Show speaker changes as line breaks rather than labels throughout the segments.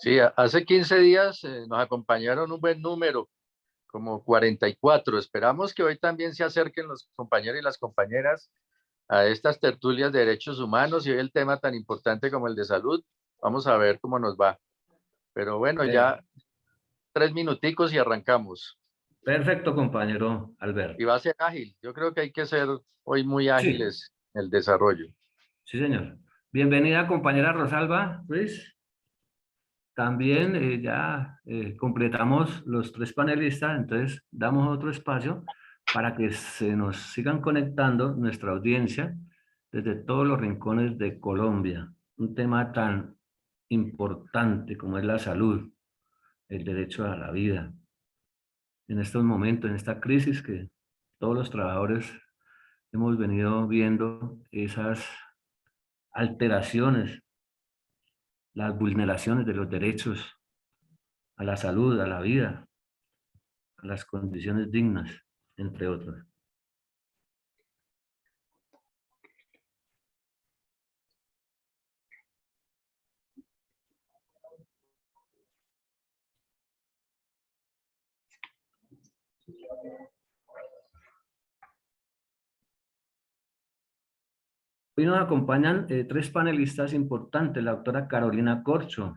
Sí, hace 15 días nos acompañaron un buen número, como 44. Esperamos que hoy también se acerquen los compañeros y las compañeras a estas tertulias de derechos humanos y hoy el tema tan importante como el de salud. Vamos a ver cómo nos va. Pero bueno,
Per-
ya 3 minuticos y arrancamos.
Perfecto, compañero
Y
Alberto.
va a ser ágil. Yo creo que hay que ser hoy muy
Sí,
ágiles en el desarrollo.
sí, señor. Bienvenida, compañera Rosalba Ruiz. También ya completamos los tres panelistas, entonces damos otro espacio para que se nos sigan conectando nuestra audiencia desde todos los rincones de Colombia. Un tema tan importante como es la salud, el derecho a la vida. En estos momentos, en esta crisis que todos los trabajadores hemos venido viendo esas alteraciones, las vulneraciones de los derechos a la salud, a la vida, a las condiciones dignas, entre otros. Hoy nos acompañan tres panelistas importantes, la doctora Carolina Corcho,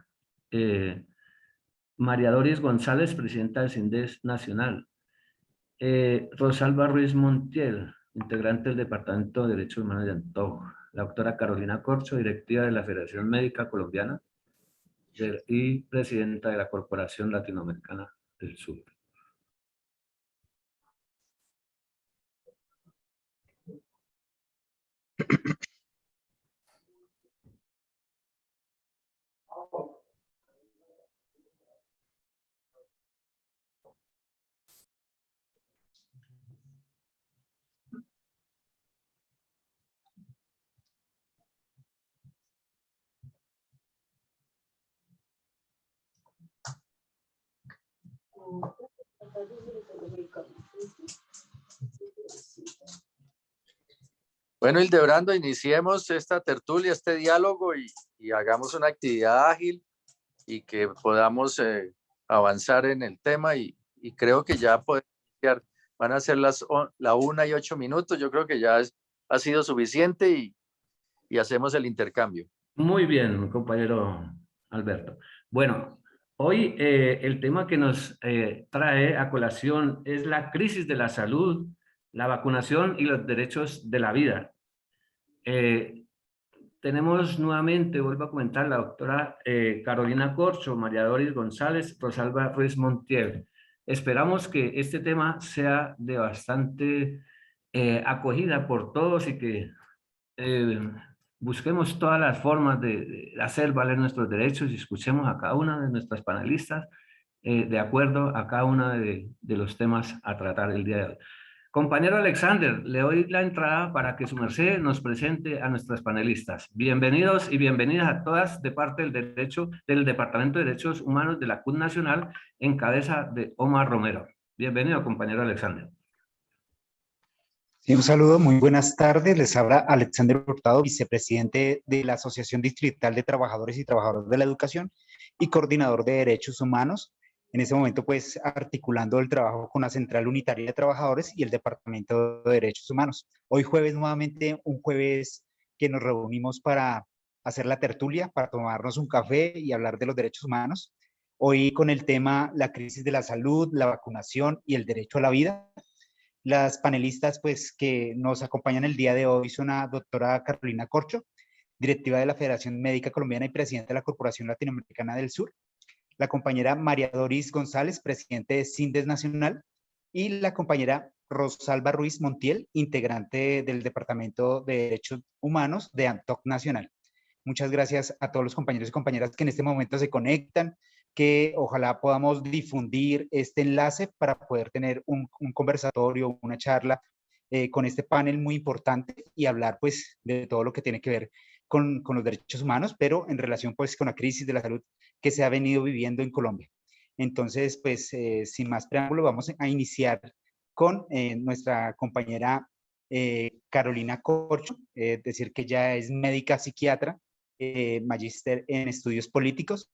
María Doris González, presidenta del CINDES Nacional, Rosalba Ruiz Montiel, integrante del Departamento de Derechos Humanos de Antojo, la doctora Carolina Corcho, directiva de la Federación Médica Colombiana y presidenta de la Corporación Latinoamericana del Sur.
Bueno, Hildebrando, iniciemos esta tertulia, este diálogo y hagamos una actividad ágil y que podamos avanzar en el tema y creo que ya podemos iniciar. Van a ser la 1:08. Yo creo que ya ha sido suficiente y hacemos el intercambio.
Muy bien, compañero Alberto. Bueno, hoy el tema que nos trae a colación es la crisis de la salud, la vacunación y los derechos de la vida. Eh, Tenemos nuevamente, vuelvo a comentar, la doctora Carolina Corcho, María Doris González, Rosalba Ruiz Montiel. Esperamos que este tema sea de bastante acogida por todos y que eh, busquemos todas las formas de hacer valer nuestros derechos y escuchemos a cada una de nuestras panelistas de acuerdo a cada uno de los temas a tratar el día de hoy. Compañero Alexander, le doy la entrada para que su merced nos presente a nuestras panelistas. Bienvenidos y bienvenidas a todas de parte del Departamento de Derechos Humanos de la CUT Nacional en cabeza de Omar Romero. Bienvenido, compañero Alexander.
Sí, un saludo, muy buenas tardes. Les habla Alexander Hurtado, vicepresidente de la Asociación Distrital de Trabajadores y Trabajadoras de la Educación y coordinador de Derechos Humanos. En este momento, pues, articulando el trabajo con la Central Unitaria de Trabajadores y el Departamento de Derechos Humanos. Hoy jueves, nuevamente, un jueves que nos reunimos para hacer la tertulia, para tomarnos un café y hablar de los derechos humanos. Hoy con el tema la crisis de la salud, la vacunación y el derecho a la vida. Las panelistas pues, que nos acompañan el día de hoy son la doctora Carolina Corcho, directiva de la Federación Médica Colombiana y presidenta de la Corporación Latinoamericana del Sur, la compañera María Doris González, presidente de CINDES Nacional, y la compañera Rosalba Ruiz Montiel, integrante del Departamento de Derechos Humanos de ANTOC Nacional. Muchas gracias a todos los compañeros y compañeras que en este momento se conectan, que ojalá podamos difundir este enlace para poder tener un conversatorio, una charla con este panel muy importante y hablar pues de todo lo que tiene que ver con los derechos humanos, pero en relación pues con la crisis de la salud que se ha venido viviendo en Colombia. Entonces, pues sin más preámbulo, vamos a iniciar con nuestra compañera Carolina Corcho, decir que ella es médica psiquiatra, magíster en estudios políticos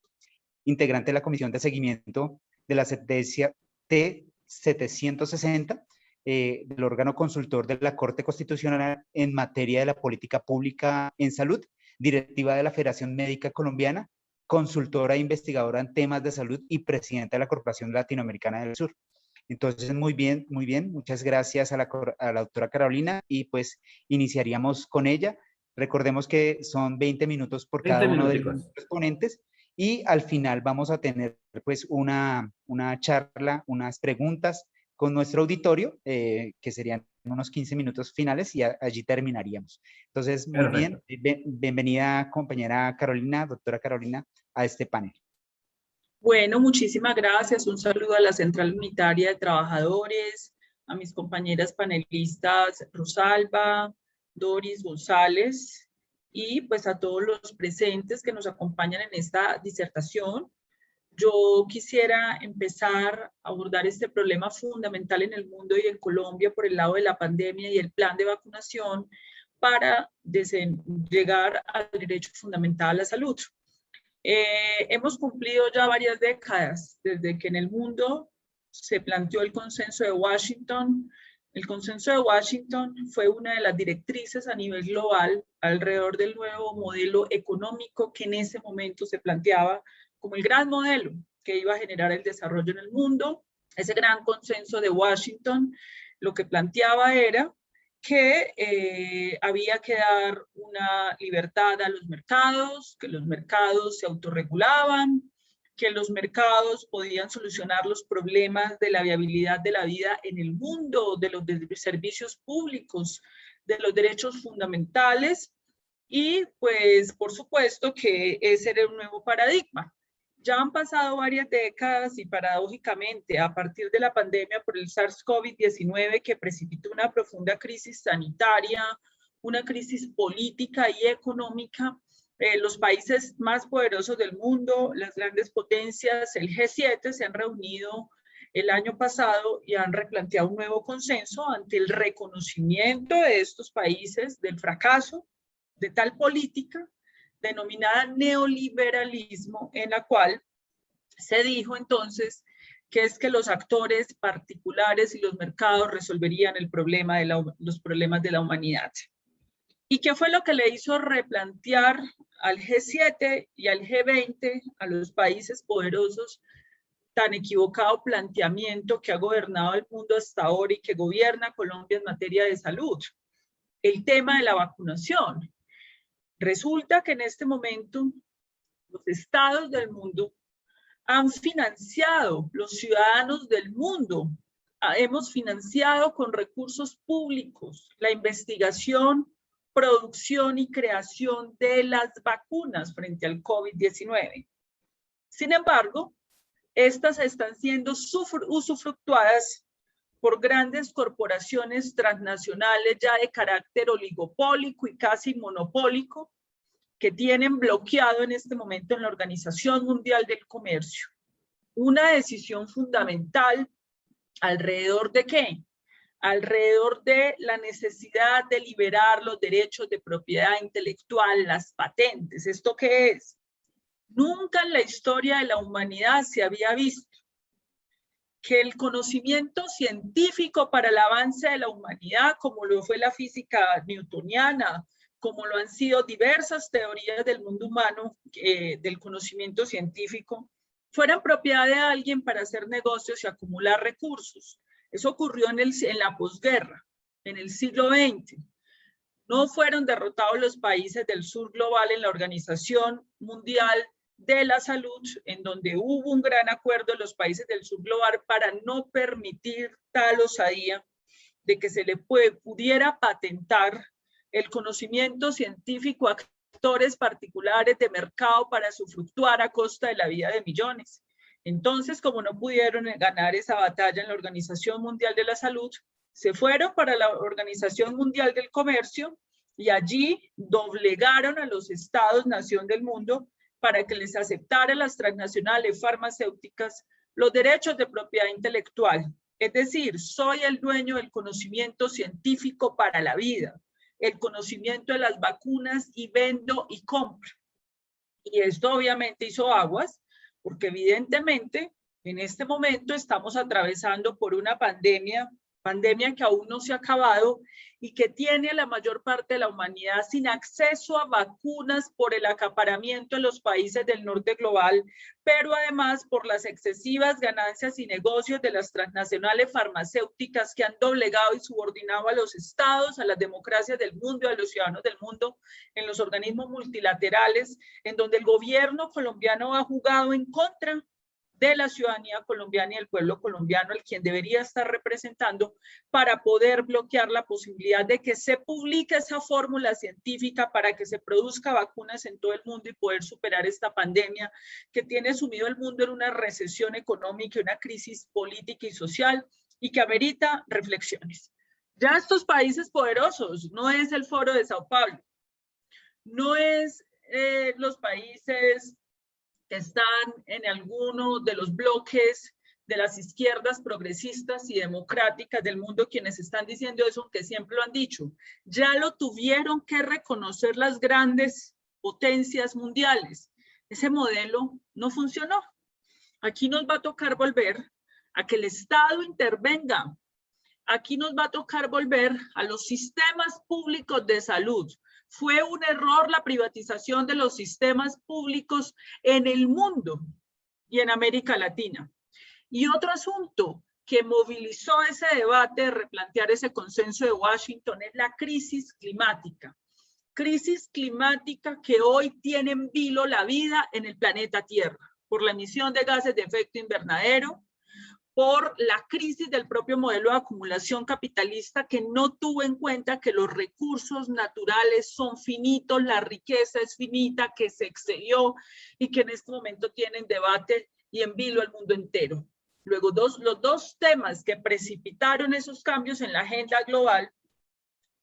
integrante de la Comisión de Seguimiento de la sentencia T-760, del órgano consultor de la Corte Constitucional en materia de la política pública en salud, directiva de la Federación Médica Colombiana, consultora e investigadora en temas de salud y presidenta de la Corporación Latinoamericana del Sur. Entonces, muy bien, muchas gracias a la doctora Carolina, y pues iniciaríamos con ella. Recordemos que son 20 minutos por cada uno de los ponentes, y al final vamos a tener pues una charla, unas preguntas con nuestro auditorio, que serían unos 15 minutos finales, y allí terminaríamos. Entonces, muy bien, bienvenida compañera Carolina, doctora Carolina, a este panel.
Bueno, muchísimas gracias. Un saludo a la Central Unitaria de Trabajadores, a mis compañeras panelistas Rosalba, Doris González, y pues a todos los presentes que nos acompañan en esta disertación. Yo quisiera empezar a abordar este problema fundamental en el mundo y en Colombia por el lado de la pandemia y el plan de vacunación para llegar al derecho fundamental a la salud. Hemos cumplido ya varias décadas desde que en el mundo se planteó el consenso de Washington. El consenso de Washington fue una de las directrices a nivel global alrededor del nuevo modelo económico que en ese momento se planteaba como el gran modelo que iba a generar el desarrollo en el mundo. Ese gran consenso de Washington lo que planteaba era que había que dar una libertad a los mercados, que los mercados se autorregulaban, que los mercados podían solucionar los problemas de la viabilidad de la vida en el mundo, de los servicios públicos, de los derechos fundamentales, y pues por supuesto que ese era un nuevo paradigma. Ya han pasado varias décadas y paradójicamente a partir de la pandemia por el SARS-CoV-19 que precipitó una profunda crisis sanitaria, una crisis política y económica, los países más poderosos del mundo, las grandes potencias, el G7, se han reunido el año pasado y han replanteado un nuevo consenso ante el reconocimiento de estos países del fracaso de tal política denominada neoliberalismo, en la cual se dijo entonces que es que los actores particulares y los mercados resolverían el problema de los problemas de la humanidad. ¿Y qué fue lo que le hizo replantear al G7 y al G20, a los países poderosos, tan equivocado planteamiento que ha gobernado el mundo hasta ahora y que gobierna Colombia en materia de salud? El tema de la vacunación. Resulta que en este momento los estados del mundo han financiado, los ciudadanos del mundo, hemos financiado con recursos públicos la investigación, producción y creación de las vacunas frente al COVID-19. Sin embargo, estas están siendo usufructuadas por grandes corporaciones transnacionales ya de carácter oligopólico y casi monopólico, que tienen bloqueado en este momento en la Organización Mundial del Comercio una decisión fundamental alrededor de ¿qué? Alrededor de la necesidad de liberar los derechos de propiedad intelectual, las patentes. ¿Esto qué es? Nunca en la historia de la humanidad se había visto que el conocimiento científico para el avance de la humanidad, como lo fue la física newtoniana, como lo han sido diversas teorías del mundo humano, del conocimiento científico, fueran propiedad de alguien para hacer negocios y acumular recursos. Eso ocurrió en la posguerra, en el siglo XX. No fueron derrotados los países del sur global en la Organización Mundial de la Salud, en donde hubo un gran acuerdo en los países del sur global para no permitir tal osadía de que se le pudiera patentar el conocimiento científico a actores particulares de mercado para usufructuar a costa de la vida de millones. Entonces, como no pudieron ganar esa batalla en la Organización Mundial de la Salud, se fueron para la Organización Mundial del Comercio y allí doblegaron a los estados nación del mundo para que les aceptaran las transnacionales farmacéuticas los derechos de propiedad intelectual. Es decir, soy el dueño del conocimiento científico para la vida, el conocimiento de las vacunas, y vendo y compro. Y esto obviamente hizo aguas, porque evidentemente en este momento estamos atravesando por una pandemia que aún no se ha acabado y que tiene a la mayor parte de la humanidad sin acceso a vacunas por el acaparamiento en los países del norte global, pero además por las excesivas ganancias y negocios de las transnacionales farmacéuticas que han doblegado y subordinado a los estados, a las democracias del mundo y a los ciudadanos del mundo en los organismos multilaterales, en donde el gobierno colombiano ha jugado en contra de la ciudadanía colombiana y el pueblo colombiano, el quien debería estar representando para poder bloquear la posibilidad de que se publique esa fórmula científica para que se produzca vacunas en todo el mundo y poder superar esta pandemia que tiene sumido el mundo en una recesión económica y una crisis política y social y que amerita reflexiones. Ya estos países poderosos, no es el Foro de Sao Paulo, no es los países que están en alguno de los bloques de las izquierdas progresistas y democráticas del mundo quienes están diciendo eso, que siempre lo han dicho. Ya lo tuvieron que reconocer las grandes potencias mundiales. Ese modelo no funcionó. Aquí nos va a tocar volver a que el Estado intervenga. Aquí nos va a tocar volver a los sistemas públicos de salud. Fue un error la privatización de los sistemas públicos en el mundo y en América Latina. Y otro asunto que movilizó ese debate de replantear ese consenso de Washington es la crisis climática. Crisis climática que hoy tiene en vilo la vida en el planeta Tierra por la emisión de gases de efecto invernadero, por la crisis del propio modelo de acumulación capitalista que no tuvo en cuenta que los recursos naturales son finitos, la riqueza es finita, que se excedió y que en este momento tienen debate y en vilo al mundo entero. Luego, los dos temas que precipitaron esos cambios en la agenda global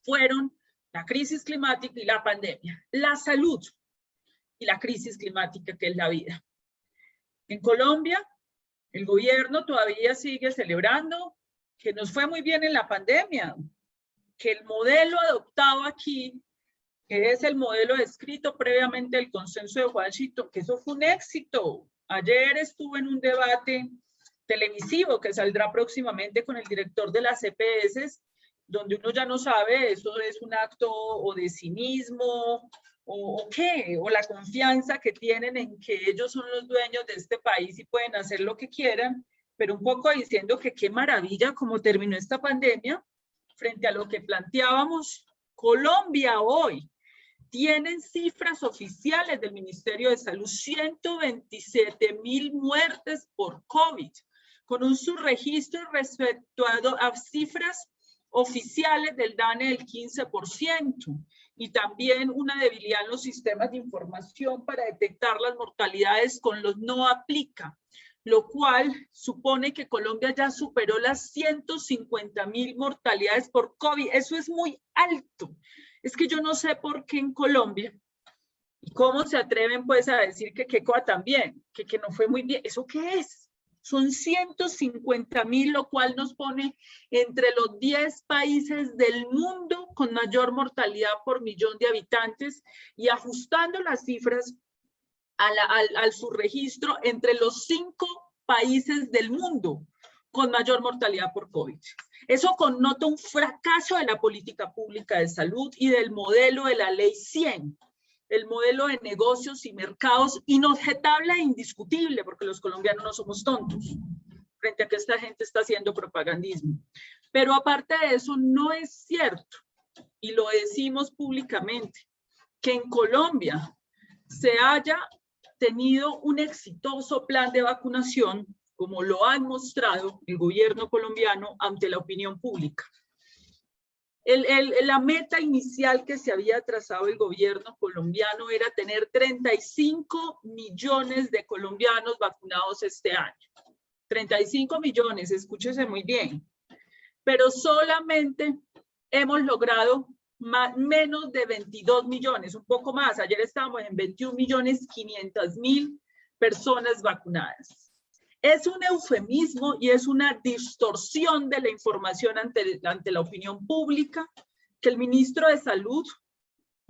fueron la crisis climática y la pandemia, la salud y la crisis climática que es la vida. En Colombia, el gobierno todavía sigue celebrando que nos fue muy bien en la pandemia, que el modelo adoptado aquí, que es el modelo descrito previamente del consenso de Washington, que eso fue un éxito. Ayer estuve en un debate televisivo que saldrá próximamente con el director de las EPS, donde uno ya no sabe, eso es un acto o de cinismo o qué, o la confianza que tienen en que ellos son los dueños de este país y pueden hacer lo que quieran, pero un poco diciendo que qué maravilla cómo terminó esta pandemia frente a lo que planteábamos. Colombia hoy tienen cifras oficiales del Ministerio de Salud, 127,000 muertes por COVID, con un subregistro respecto a cifras oficiales del DANE del 15%, y también una debilidad en los sistemas de información para detectar las mortalidades con los no aplica, lo cual supone que Colombia ya superó las 150,000 mortalidades por COVID. Eso es muy alto. Es que yo no sé por qué en Colombia, y cómo se atreven pues a decir que Quecoa también, que no fue muy bien. ¿Eso qué es? Son 150,000, lo cual nos pone entre los 10 países del mundo con mayor mortalidad por millón de habitantes, y ajustando las cifras al subregistro, entre los 5 países del mundo con mayor mortalidad por COVID. Eso connota un fracaso de la política pública de salud y del modelo de la Ley 100. El modelo de negocios y mercados inobjetable e indiscutible, porque los colombianos no somos tontos frente a que esta gente está haciendo propagandismo. Pero aparte de eso, no es cierto, y lo decimos públicamente, que en Colombia se haya tenido un exitoso plan de vacunación, como lo han mostrado el gobierno colombiano ante la opinión pública. La meta inicial que se había trazado el gobierno colombiano era tener 35 millones de colombianos vacunados este año. 35 millones, escúchese muy bien. Pero solamente hemos logrado menos de 22 millones, un poco más. Ayer estábamos en 21,500,000 personas vacunadas. Es un eufemismo y es una distorsión de la información ante la opinión pública que el ministro de Salud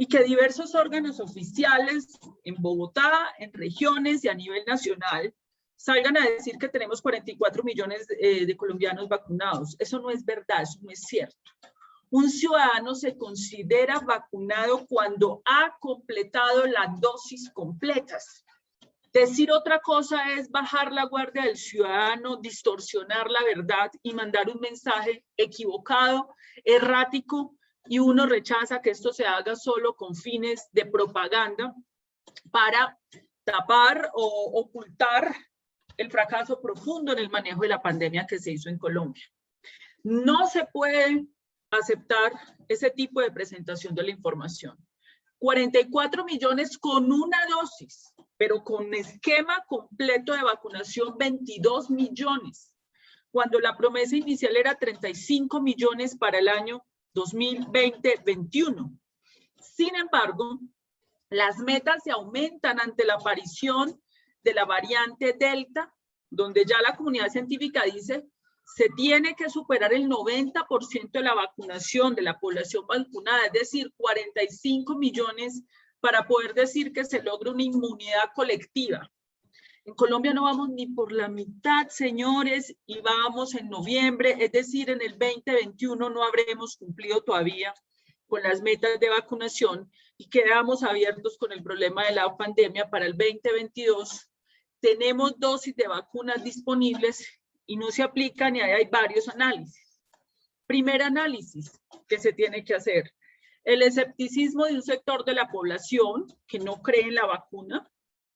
y que diversos órganos oficiales en Bogotá, en regiones y a nivel nacional salgan a decir que tenemos 44 millones de colombianos vacunados. Eso no es verdad, eso no es cierto. Un ciudadano se considera vacunado cuando ha completado las dosis completas. Decir otra cosa es bajar la guardia del ciudadano, distorsionar la verdad y mandar un mensaje equivocado, errático, y uno rechaza que esto se haga solo con fines de propaganda para tapar o ocultar el fracaso profundo en el manejo de la pandemia que se hizo en Colombia. No se puede aceptar ese tipo de presentación de la información. 44 millones con una dosis, pero con esquema completo de vacunación 22 millones, cuando la promesa inicial era 35 millones para el año 2020-21. Sin embargo, las metas se aumentan ante la aparición de la variante Delta, donde ya la comunidad científica dice se tiene que superar el 90% de la vacunación de la población vacunada, es decir, 45 millones para poder decir que se logra una inmunidad colectiva. En Colombia no vamos ni por la mitad, señores, y vamos en noviembre, es decir, en el 2021 no habremos cumplido todavía con las metas de vacunación y quedamos abiertos con el problema de la pandemia para el 2022. Tenemos dosis de vacunas disponibles y no se aplican y hay varios análisis. Primer análisis que se tiene que hacer. El escepticismo de un sector de la población que no cree en la vacuna.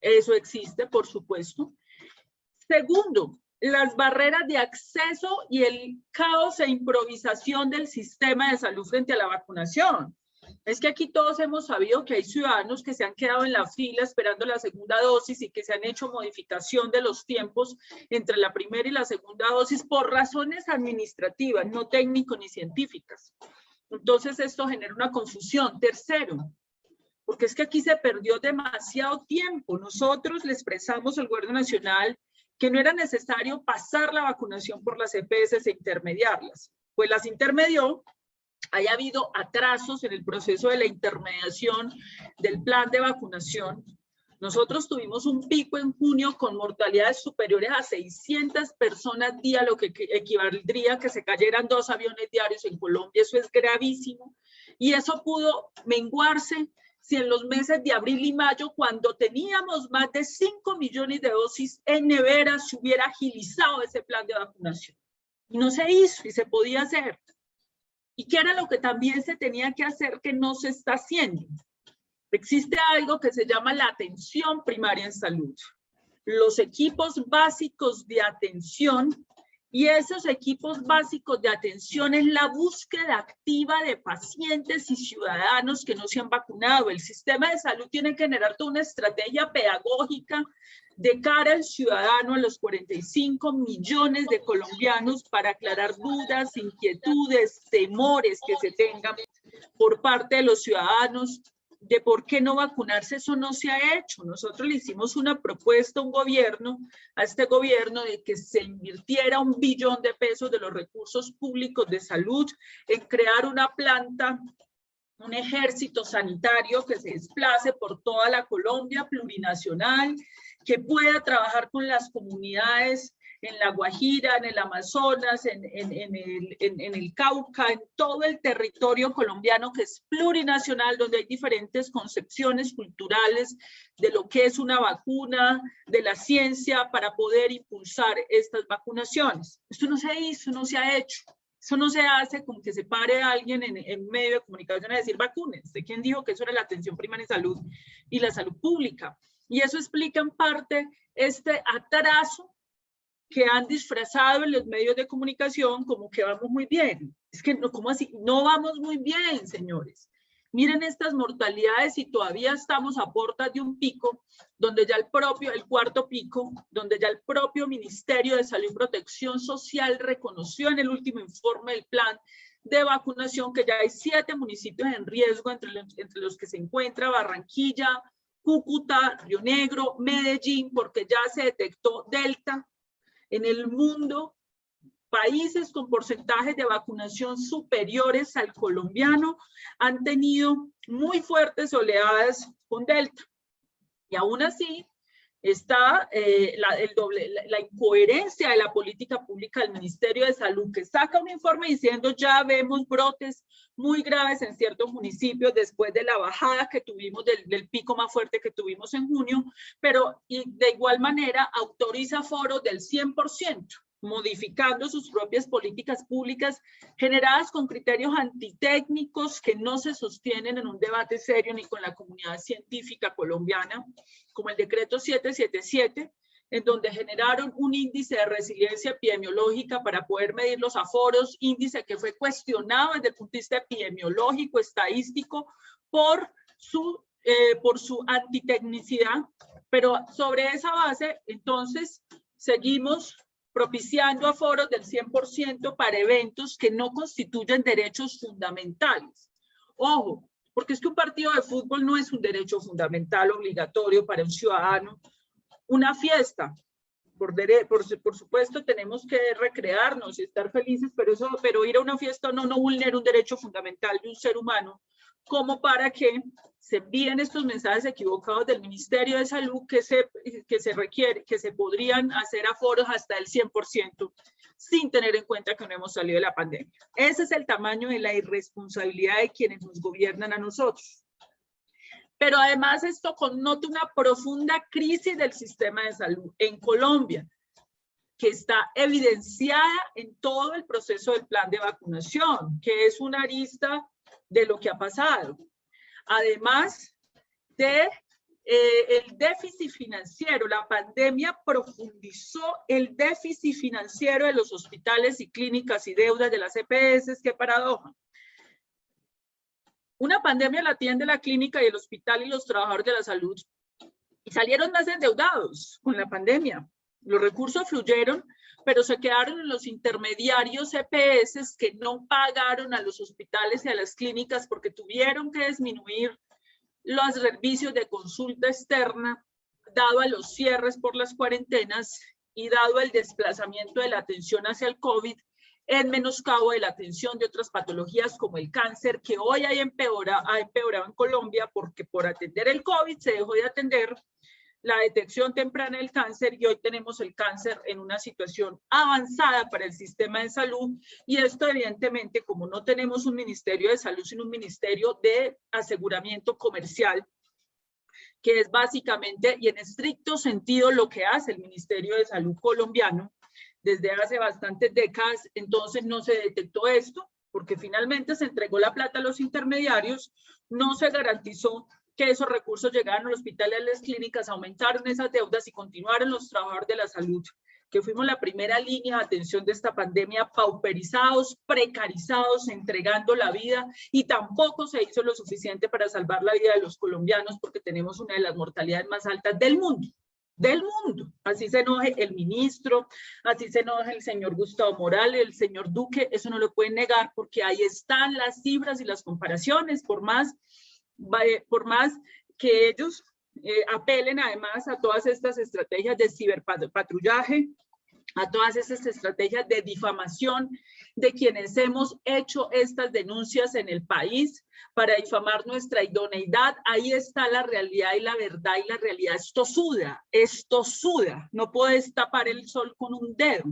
Eso existe, por supuesto. Segundo, las barreras de acceso y el caos e improvisación del sistema de salud frente a la vacunación. Es que aquí todos hemos sabido que hay ciudadanos que se han quedado en la fila esperando la segunda dosis y que se han hecho modificación de los tiempos entre la primera y la segunda dosis por razones administrativas, no técnicos ni científicas. Entonces esto genera una confusión. Tercero, porque es que aquí se perdió demasiado tiempo. Nosotros le expresamos al Gobierno Nacional que no era necesario pasar la vacunación por las EPS e intermediarlas. Pues las intermedió. Haya habido atrasos en el proceso de la intermediación del plan de vacunación. Nosotros tuvimos un pico en junio con mortalidades superiores a 600 personas día, lo que equivaldría a que se cayeran 2 aviones diarios en Colombia. Eso es gravísimo. Y eso pudo menguarse si en los meses de abril y mayo, cuando teníamos más de 5 millones de dosis en neveras, se hubiera agilizado ese plan de vacunación. Y no se hizo y se podía hacer. ¿Y qué era lo que también se tenía que hacer que no se está haciendo? Existe algo que se llama la atención primaria en salud. Los equipos básicos de atención, y esos equipos básicos de atención es la búsqueda activa de pacientes y ciudadanos que no se han vacunado. El sistema de salud tiene que generar toda una estrategia pedagógica de cara al ciudadano, a los 45 millones de colombianos, para aclarar dudas, inquietudes, temores que se tengan por parte de los ciudadanos de por qué no vacunarse. Eso no se ha hecho. Nosotros le hicimos una propuesta a este gobierno de que se invirtiera $1 billón de pesos de los recursos públicos de salud en crear una planta, un ejército sanitario que se desplace por toda la Colombia plurinacional, que pueda trabajar con las comunidades en La Guajira, en el Amazonas, en el Cauca, en todo el territorio colombiano que es plurinacional, donde hay diferentes concepciones culturales de lo que es una vacuna, de la ciencia, para poder impulsar estas vacunaciones. Esto no se hizo, no se ha hecho. Eso no se hace con que se pare alguien en medio de comunicación a decir vacunes. ¿De quién dijo que eso era la atención primaria en salud y la salud pública? Y eso explica en parte este atraso que han disfrazado en los medios de comunicación como que vamos muy bien. Es que, no, ¿cómo así? No vamos muy bien, señores. Miren estas mortalidades y todavía estamos a puertas de un pico, donde ya el cuarto pico, donde ya el propio Ministerio de Salud y Protección Social reconoció en el último informe del plan de vacunación que ya hay 7 municipios en riesgo, entre los que se encuentra Barranquilla, Cúcuta, Río Negro, Medellín, porque ya se detectó Delta en el mundo países con porcentajes de vacunación superiores al colombiano han tenido muy fuertes oleadas con Delta. Y aún así está la incoherencia de la política pública del Ministerio de Salud, que saca un informe diciendo ya vemos brotes muy graves en ciertos municipios después de la bajada que tuvimos, del pico más fuerte que tuvimos en junio, pero y de igual manera autoriza aforos del 100%. Modificando sus propias políticas públicas generadas con criterios antitécnicos que no se sostienen en un debate serio ni con la comunidad científica colombiana, como el decreto 777, en donde generaron un índice de resiliencia epidemiológica para poder medir los aforos, índice que fue cuestionado desde el punto de vista epidemiológico, estadístico, por su antitecnicidad, pero sobre esa base, entonces, seguimos propiciando aforos del 100% para eventos que no constituyen derechos fundamentales. Ojo, porque es que un partido de fútbol no es un derecho fundamental obligatorio para un ciudadano. Una fiesta, por supuesto, tenemos que recrearnos y estar felices, pero ir a una fiesta no vulnera un derecho fundamental de un ser humano, como para que se envíen estos mensajes equivocados del Ministerio de Salud que se podrían hacer aforos hasta el 100% sin tener en cuenta que no hemos salido de la pandemia. Ese es el tamaño de la irresponsabilidad de quienes nos gobiernan a nosotros. Pero además esto connota una profunda crisis del sistema de salud en Colombia, que está evidenciada en todo el proceso del plan de vacunación, que es una arista de lo que ha pasado. Además de el déficit financiero, la pandemia profundizó el déficit financiero de los hospitales y clínicas y deudas de las EPS. ¡Qué paradoja! Una pandemia la atiende la clínica y el hospital y los trabajadores de la salud y salieron más endeudados con la pandemia. Los recursos fluyeron, pero se quedaron en los intermediarios EPS que no pagaron a los hospitales y a las clínicas porque tuvieron que disminuir los servicios de consulta externa, dado a los cierres por las cuarentenas y dado el desplazamiento de la atención hacia el COVID, en menoscabo de la atención de otras patologías como el cáncer, que hoy ha empeorado en Colombia porque por atender el COVID se dejó de atender la detección temprana del cáncer y hoy tenemos el cáncer en una situación avanzada para el sistema de salud. Y esto evidentemente, como no tenemos un ministerio de salud, sino un ministerio de aseguramiento comercial, que es básicamente y en estricto sentido lo que hace el Ministerio de Salud colombiano desde hace bastantes décadas, entonces no se detectó esto, porque finalmente se entregó la plata a los intermediarios, no se garantizó que esos recursos llegaran al hospital y a las clínicas, aumentaron esas deudas y continuaron los trabajadores de la salud, que fuimos la primera línea de atención de esta pandemia, pauperizados, precarizados, entregando la vida, y tampoco se hizo lo suficiente para salvar la vida de los colombianos, porque tenemos una de las mortalidades más altas del mundo. Del mundo, así se enoje el ministro, así se enoje el señor Gustavo Morales, el señor Duque, eso no lo pueden negar porque ahí están las cifras y las comparaciones, por más que ellos apelen además a todas estas estrategias de ciberpatrullaje, a todas esas estrategias de difamación de quienes hemos hecho estas denuncias en el país para difamar nuestra idoneidad. Ahí está la realidad y la verdad y la realidad. Esto suda, no puedes tapar el sol con un dedo.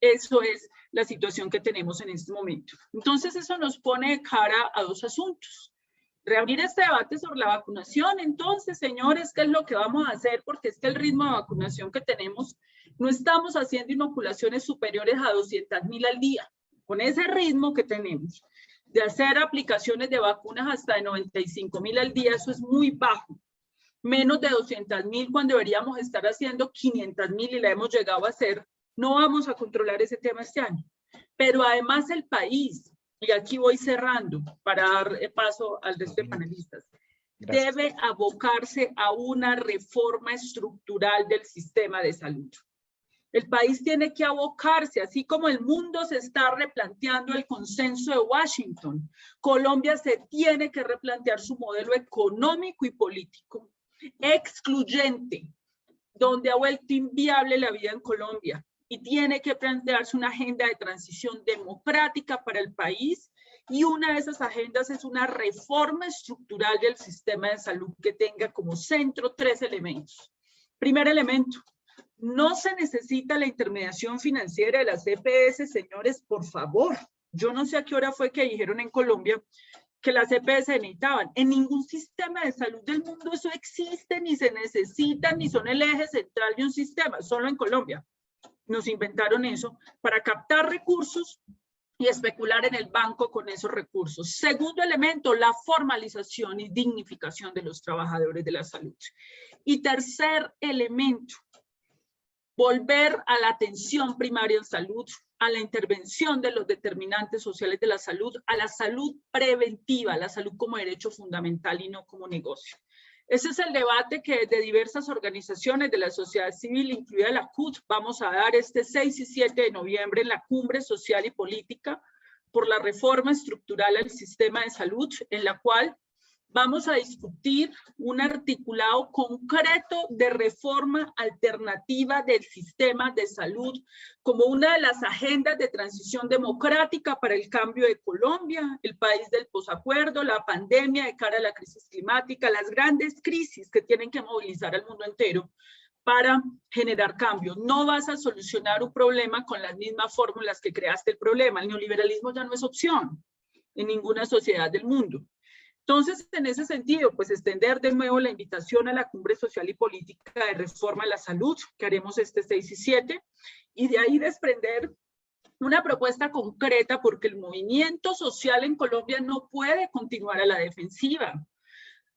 Eso es la situación que tenemos en este momento. Entonces eso nos pone de cara a dos asuntos. Reabrir este debate sobre la vacunación. Entonces, señores, ¿qué es lo que vamos a hacer? Porque es que el ritmo de vacunación que tenemos, no estamos haciendo inoculaciones superiores a 200.000 al día. Con ese ritmo que tenemos de hacer aplicaciones de vacunas hasta de 95.000 al día, eso es muy bajo. Menos de 200.000 cuando deberíamos estar haciendo 500.000 y la hemos llegado a hacer. No vamos a controlar ese tema este año. Pero además el país, y aquí voy cerrando para dar paso al resto de panelistas, gracias, debe abocarse a una reforma estructural del sistema de salud. El país tiene que abocarse, así como el mundo se está replanteando el consenso de Washington. Colombia se tiene que replantear su modelo económico y político excluyente, donde ha vuelto inviable la vida en Colombia. y tiene que plantearse una agenda de transición democrática para el país, y una de esas agendas es una reforma estructural del sistema de salud que tenga como centro 3 elementos. Primer elemento, no se necesita la intermediación financiera de las EPS, señores, por favor. Yo no sé a qué hora fue que dijeron en Colombia que las EPS se necesitaban. En ningún sistema de salud del mundo eso existe, ni se necesita, ni son el eje central de un sistema, solo en Colombia. Nos inventaron eso para captar recursos y especular en el banco con esos recursos. Segundo elemento, la formalización y dignificación de los trabajadores de la salud. Y tercer elemento, volver a la atención primaria en salud, a la intervención de los determinantes sociales de la salud, a la salud preventiva, la salud como derecho fundamental y no como negocio. Ese es el debate que desde diversas organizaciones de la sociedad civil, incluida la CUT, vamos a dar este 6 y 7 de noviembre en la Cumbre Social y Política por la reforma estructural al sistema de salud, en la cual vamos a discutir un articulado concreto de reforma alternativa del sistema de salud como una de las agendas de transición democrática para el cambio de Colombia, el país del posacuerdo, la pandemia de cara a la crisis climática, las grandes crisis que tienen que movilizar al mundo entero para generar cambios. No vas a solucionar un problema con las mismas fórmulas que creaste el problema. El neoliberalismo ya no es opción en ninguna sociedad del mundo. Entonces, en ese sentido, pues extender de nuevo la invitación a la Cumbre Social y Política de Reforma a la Salud, que haremos este 6 y 7, y de ahí desprender una propuesta concreta, porque el movimiento social en Colombia no puede continuar a la defensiva.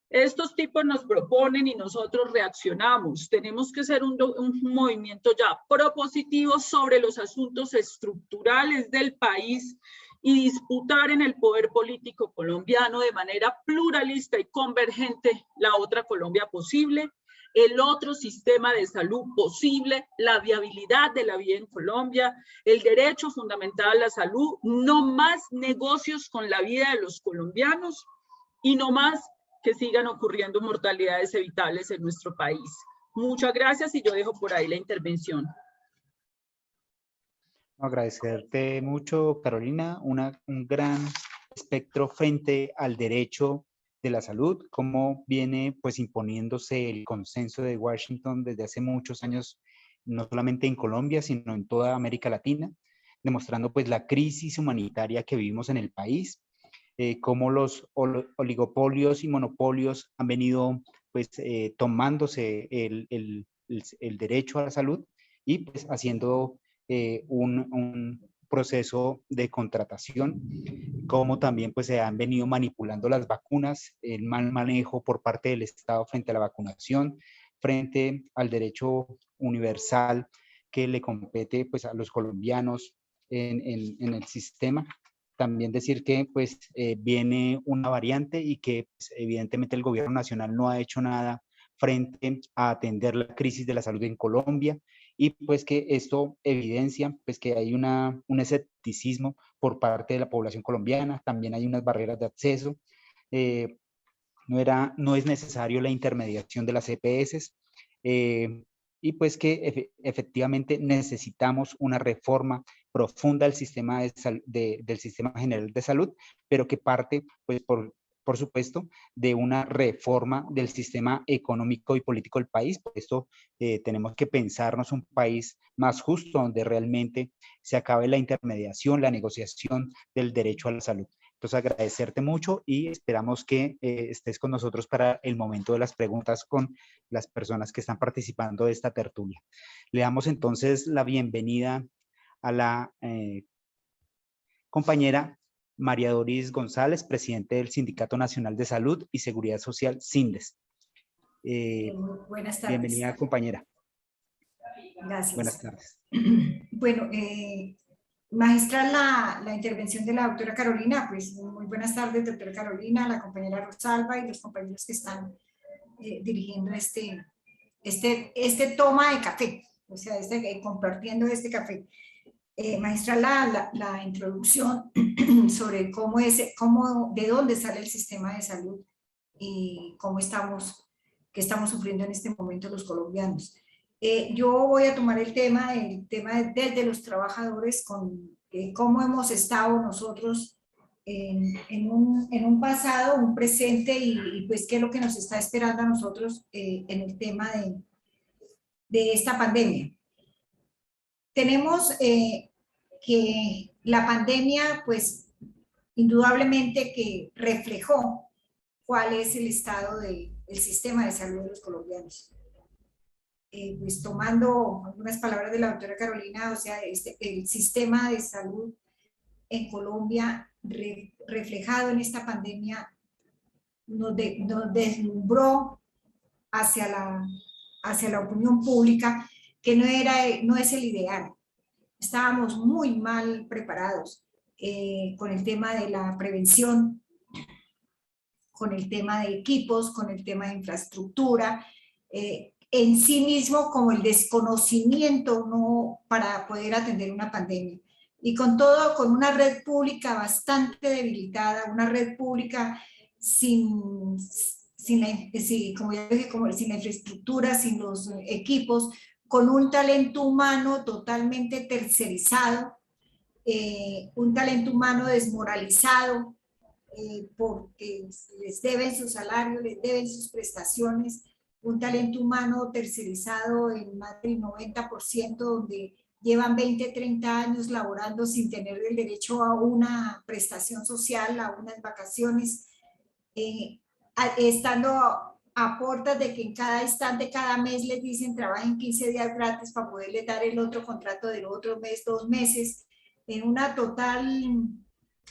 Estos tipos nos proponen y nosotros reaccionamos. Tenemos que ser un movimiento ya propositivo sobre los asuntos estructurales del país y disputar en el poder político colombiano de manera pluralista y convergente la otra Colombia posible, el otro sistema de salud posible, la viabilidad de la vida en Colombia, el derecho fundamental a la salud, no más negocios con la vida de los colombianos y no más que sigan ocurriendo mortalidades evitables en nuestro país. Muchas gracias y yo dejo por ahí la intervención.
Agradecerte mucho, Carolina, un gran espectro frente al derecho de la salud, cómo viene pues imponiéndose el consenso de Washington desde hace muchos años, no solamente en Colombia, sino en toda América Latina, demostrando pues la crisis humanitaria que vivimos en el país, cómo los oligopolios y monopolios han venido pues tomándose el derecho a la salud y pues haciendo un proceso de contratación, como también pues se han venido manipulando las vacunas, el mal manejo por parte del Estado frente a la vacunación, frente al derecho universal que le compete pues a los colombianos en el sistema. También decir que pues viene una variante y que pues, evidentemente el gobierno nacional no ha hecho nada frente a atender la crisis de la salud en Colombia y pues que esto evidencia pues que hay un escepticismo por parte de la población colombiana, también hay unas barreras de acceso, no es necesario la intermediación de las EPS y pues que efectivamente necesitamos una reforma profunda del sistema, del sistema general de salud, pero que parte pues por supuesto, de una reforma del sistema económico y político del país. Por esto tenemos que pensarnos un país más justo, donde realmente se acabe la intermediación, la negociación del derecho a la salud. Entonces, agradecerte mucho y esperamos que estés con nosotros para el momento de las preguntas con las personas que están participando de esta tertulia. Le damos entonces la bienvenida a la compañera María Doris González, presidente del Sindicato Nacional de Salud y Seguridad Social, SINDES.
Buenas tardes.
Bienvenida, compañera.
Gracias.
Buenas tardes.
Bueno, magistral la intervención de la doctora Carolina, pues muy buenas tardes, doctora Carolina, la compañera Rosalba y los compañeros que están dirigiendo este toma de café, o sea, compartiendo este café. Maestra, la introducción sobre de dónde sale el sistema de salud y qué estamos sufriendo en este momento los colombianos. Yo voy a tomar el tema desde los trabajadores con cómo hemos estado nosotros en un pasado, un presente y pues qué es lo que nos está esperando a nosotros en el tema de esta pandemia. Tenemos que la pandemia pues indudablemente que reflejó cuál es el estado del sistema de salud de los colombianos. Pues tomando algunas palabras de la doctora Carolina, o sea, el sistema de salud en Colombia reflejado en esta pandemia nos deslumbró hacia la opinión pública que no es el ideal. Estábamos muy mal preparados con el tema de la prevención, con el tema de equipos, con el tema de infraestructura, en sí mismo como el desconocimiento no para poder atender una pandemia. Y con todo, con una red pública bastante debilitada, una red pública sin la infraestructura, sin los equipos, con un talento humano totalmente tercerizado, un talento humano desmoralizado, porque les deben su salario, les deben sus prestaciones, un talento humano tercerizado en más del 90%, donde llevan 20, 30 años laborando sin tener el derecho a una prestación social, a unas vacaciones, estando a puertas de que en cada instante, cada mes les dicen trabajen 15 días gratis para poderles dar el otro contrato del otro mes, 2 meses, en una total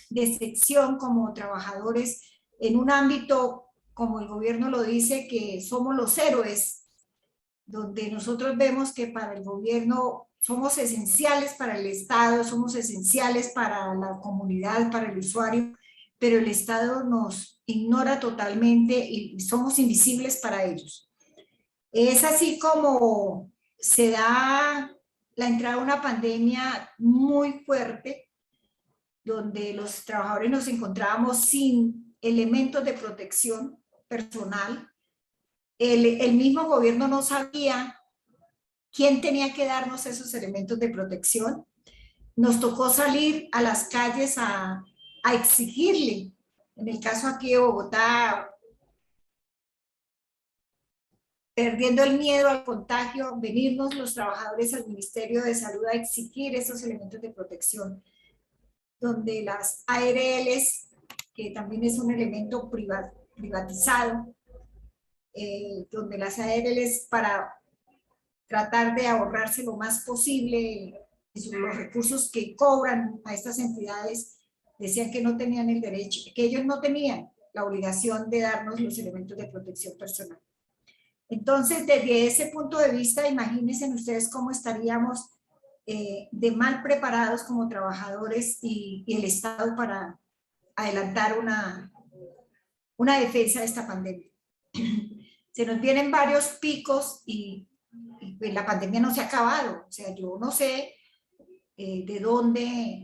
decepción como trabajadores en un ámbito, como el gobierno lo dice, que somos los héroes, donde nosotros vemos que para el gobierno somos esenciales para el Estado, somos esenciales para la comunidad, para el usuario, pero el Estado nos ignora totalmente y somos invisibles para ellos. Es así como se da la entrada a una pandemia muy fuerte, donde los trabajadores nos encontrábamos sin elementos de protección personal. El mismo gobierno no sabía quién tenía que darnos esos elementos de protección. Nos tocó salir a las calles a exigirle, en el caso aquí de Bogotá, perdiendo el miedo al contagio, venirnos los trabajadores al Ministerio de Salud a exigir esos elementos de protección, donde las ARLs, que también es un elemento privatizado, donde las ARLs para tratar de ahorrarse lo más posible los recursos que cobran a estas entidades, decían que no tenían el derecho, que ellos no tenían la obligación de darnos los elementos de protección personal. Entonces, desde ese punto de vista, imagínense ustedes cómo estaríamos de mal preparados como trabajadores y el Estado para adelantar una defensa de esta pandemia. Se nos vienen varios picos y pues la pandemia no se ha acabado. O sea, yo no sé de dónde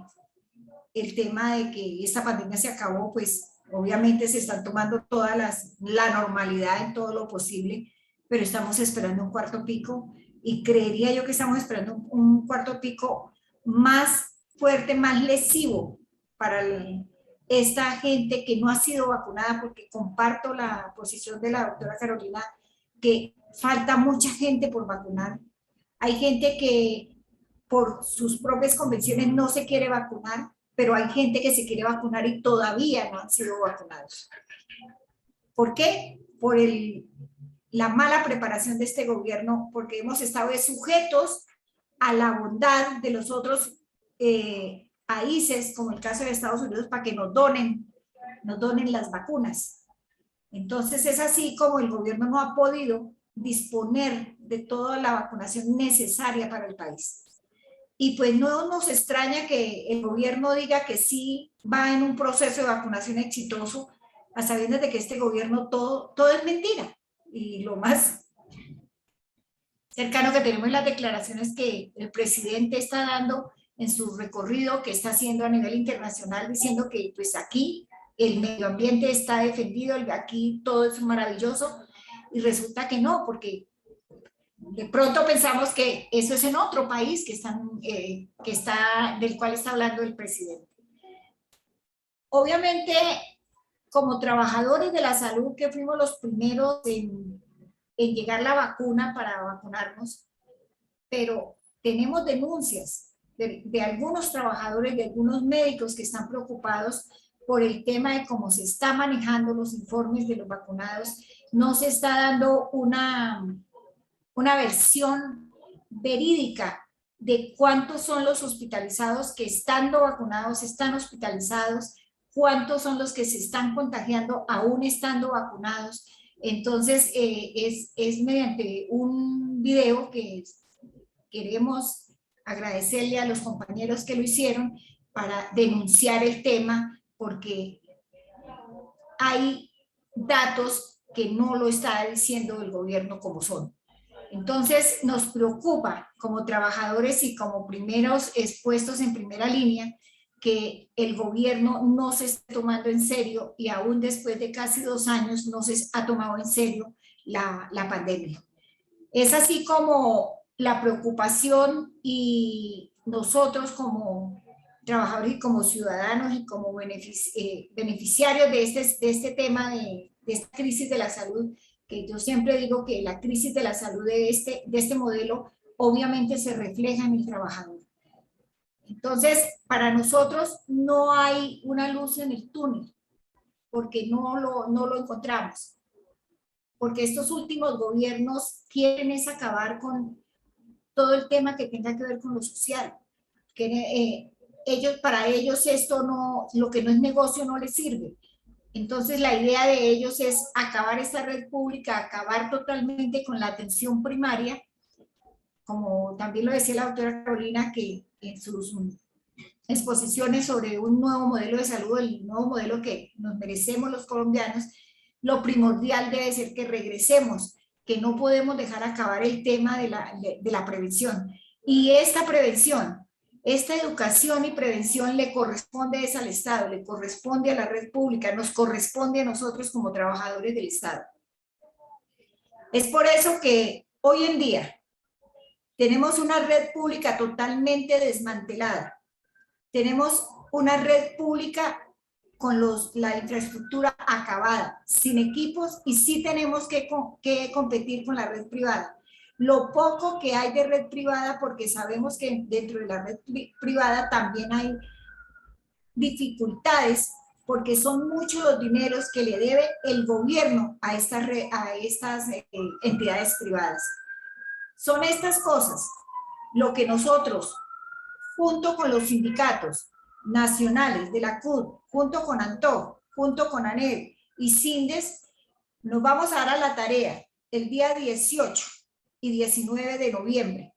el tema de que esta pandemia se acabó, pues obviamente se están tomando toda la normalidad en todo lo posible, pero estamos esperando un cuarto pico y creería yo que estamos esperando un cuarto pico más fuerte, más lesivo para esta gente que no ha sido vacunada, porque comparto la posición de la doctora Carolina, que falta mucha gente por vacunar. Hay gente que por sus propias convenciones no se quiere vacunar, pero hay gente que se quiere vacunar y todavía no han sido vacunados. ¿Por qué? Por la mala preparación de este gobierno, porque hemos estado sujetos a la bondad de los otros países, como el caso de Estados Unidos, para que nos donen las vacunas. Entonces es así como el gobierno no ha podido disponer de toda la vacunación necesaria para el país. Y pues no nos extraña que el gobierno diga que sí va en un proceso de vacunación exitoso, a sabiendas de que este gobierno todo es mentira. Y lo más cercano que tenemos en las declaraciones que el presidente está dando en su recorrido que está haciendo a nivel internacional, diciendo que pues aquí el medio ambiente está defendido, aquí todo es maravilloso, y resulta que no, porque de pronto pensamos que eso es en otro país del cual está hablando el presidente. Obviamente, como trabajadores de la salud, que fuimos los primeros en llegar la vacuna para vacunarnos, pero tenemos denuncias de algunos trabajadores, de algunos médicos que están preocupados por el tema de cómo se están manejando los informes de los vacunados. No se está dando una versión verídica de cuántos son los hospitalizados que estando vacunados están hospitalizados, cuántos son los que se están contagiando aún estando vacunados. Entonces, es mediante un video que queremos agradecerle a los compañeros que lo hicieron para denunciar el tema, porque hay datos que no lo está diciendo el gobierno como son. Entonces, nos preocupa como trabajadores y como primeros expuestos en primera línea que el gobierno no se esté tomando en serio, y aún después de casi 2 años no se ha tomado en serio la pandemia. Es así como la preocupación, y nosotros como trabajadores y como ciudadanos y como beneficiarios de este tema, de esta crisis de la salud, que yo siempre digo que la crisis de la salud de este modelo obviamente se refleja en el trabajador. Entonces, para nosotros no hay una luz en el túnel, porque no lo encontramos. Porque estos últimos gobiernos quieren es acabar con todo el tema que tenga que ver con lo social. Para ellos esto lo que no es negocio no les sirve. Entonces la idea de ellos es acabar esta red pública, acabar totalmente con la atención primaria, como también lo decía la doctora Carolina, que en sus exposiciones sobre un nuevo modelo de salud, el nuevo modelo que nos merecemos los colombianos, lo primordial debe ser que regresemos, que no podemos dejar acabar el tema de la prevención. Y esta prevención, esta educación y prevención le corresponde al Estado, le corresponde a la red pública, nos corresponde a nosotros como trabajadores del Estado. Es por eso que hoy en día tenemos una red pública totalmente desmantelada. Tenemos una red pública con la infraestructura acabada, sin equipos, y sí tenemos que competir con la red privada. Lo poco que hay de red privada, porque sabemos que dentro de la red privada también hay dificultades, porque son muchos los dineros que le debe el gobierno a estas entidades privadas. Son estas cosas lo que nosotros, junto con los sindicatos nacionales de la CUT, junto con ANTOJ, junto con ANED y CINDES, nos vamos a dar a la tarea el día 18 y 19 de noviembre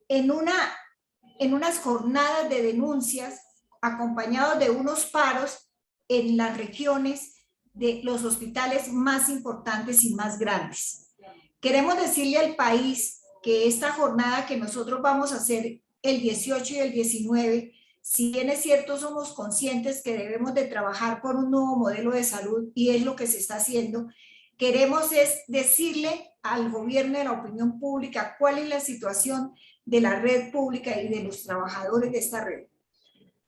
en unas jornadas de denuncias acompañados de unos paros en las regiones de los hospitales más importantes y más grandes. Queremos decirle al país que esta jornada que nosotros vamos a hacer el 18 y el 19, si bien es cierto, somos conscientes que debemos de trabajar por un nuevo modelo de salud, y es lo que se está haciendo. Queremos es decirle al gobierno y a la opinión pública cuál es la situación de la red pública y de los trabajadores de esta red.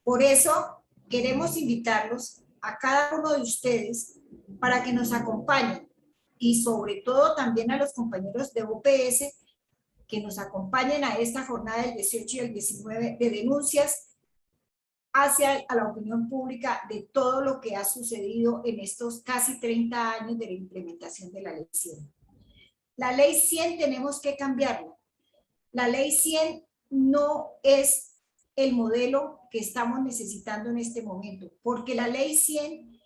Por eso queremos invitarlos a cada uno de ustedes para que nos acompañen, y sobre todo también a los compañeros de OPS que nos acompañen a esta jornada del 18 y el 19 de denuncias hacia la opinión pública de todo lo que ha sucedido en estos casi 30 años de la implementación de la Ley 100. La Ley 100 tenemos que cambiarla. La Ley 100 no es el modelo que estamos necesitando en este momento, porque la Ley 100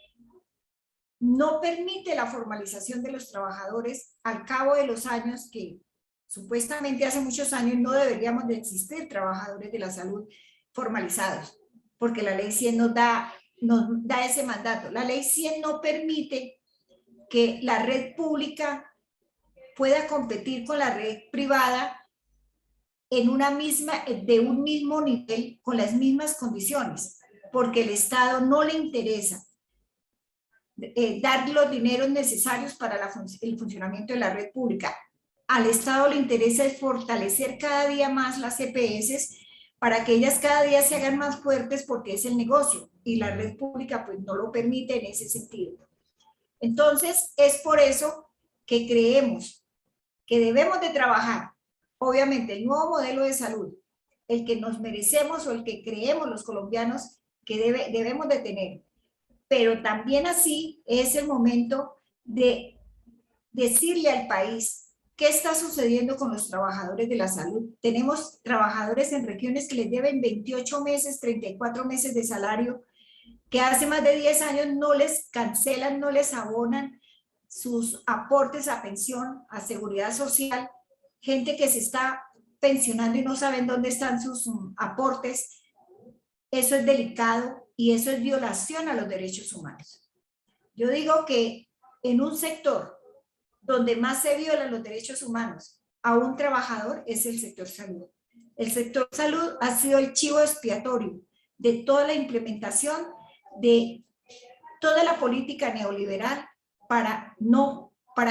no permite la formalización de los trabajadores al cabo de los años, que supuestamente hace muchos años no deberíamos de existir trabajadores de la salud formalizados, porque la Ley 100 nos da ese mandato. La Ley 100 no permite que la red pública pueda competir con la red privada de un mismo nivel, con las mismas condiciones, porque el Estado no le interesa dar los dineros necesarios para el funcionamiento de la red pública. al Estado le interesa es fortalecer cada día más las EPS para que ellas cada día se hagan más fuertes porque es el negocio y la red pública pues no lo permite en ese sentido. Entonces, es por eso que creemos que debemos de trabajar, obviamente, el nuevo modelo de salud, el que nos merecemos o el que creemos los colombianos que debemos de tener. Pero también así es el momento de decirle al país qué está sucediendo con los trabajadores de la salud. Tenemos trabajadores en regiones que les deben 28 meses, 34 meses de salario, que hace más de 10 años no les cancelan, no les abonan sus aportes a pensión, a seguridad social, gente que se está pensionando y no saben dónde están sus aportes. Eso es delicado y eso es violación a los derechos humanos. Yo digo que en un sector donde más se violan los derechos humanos a un trabajador es el sector salud. El sector salud ha sido el chivo expiatorio de toda la implementación de toda la política neoliberal para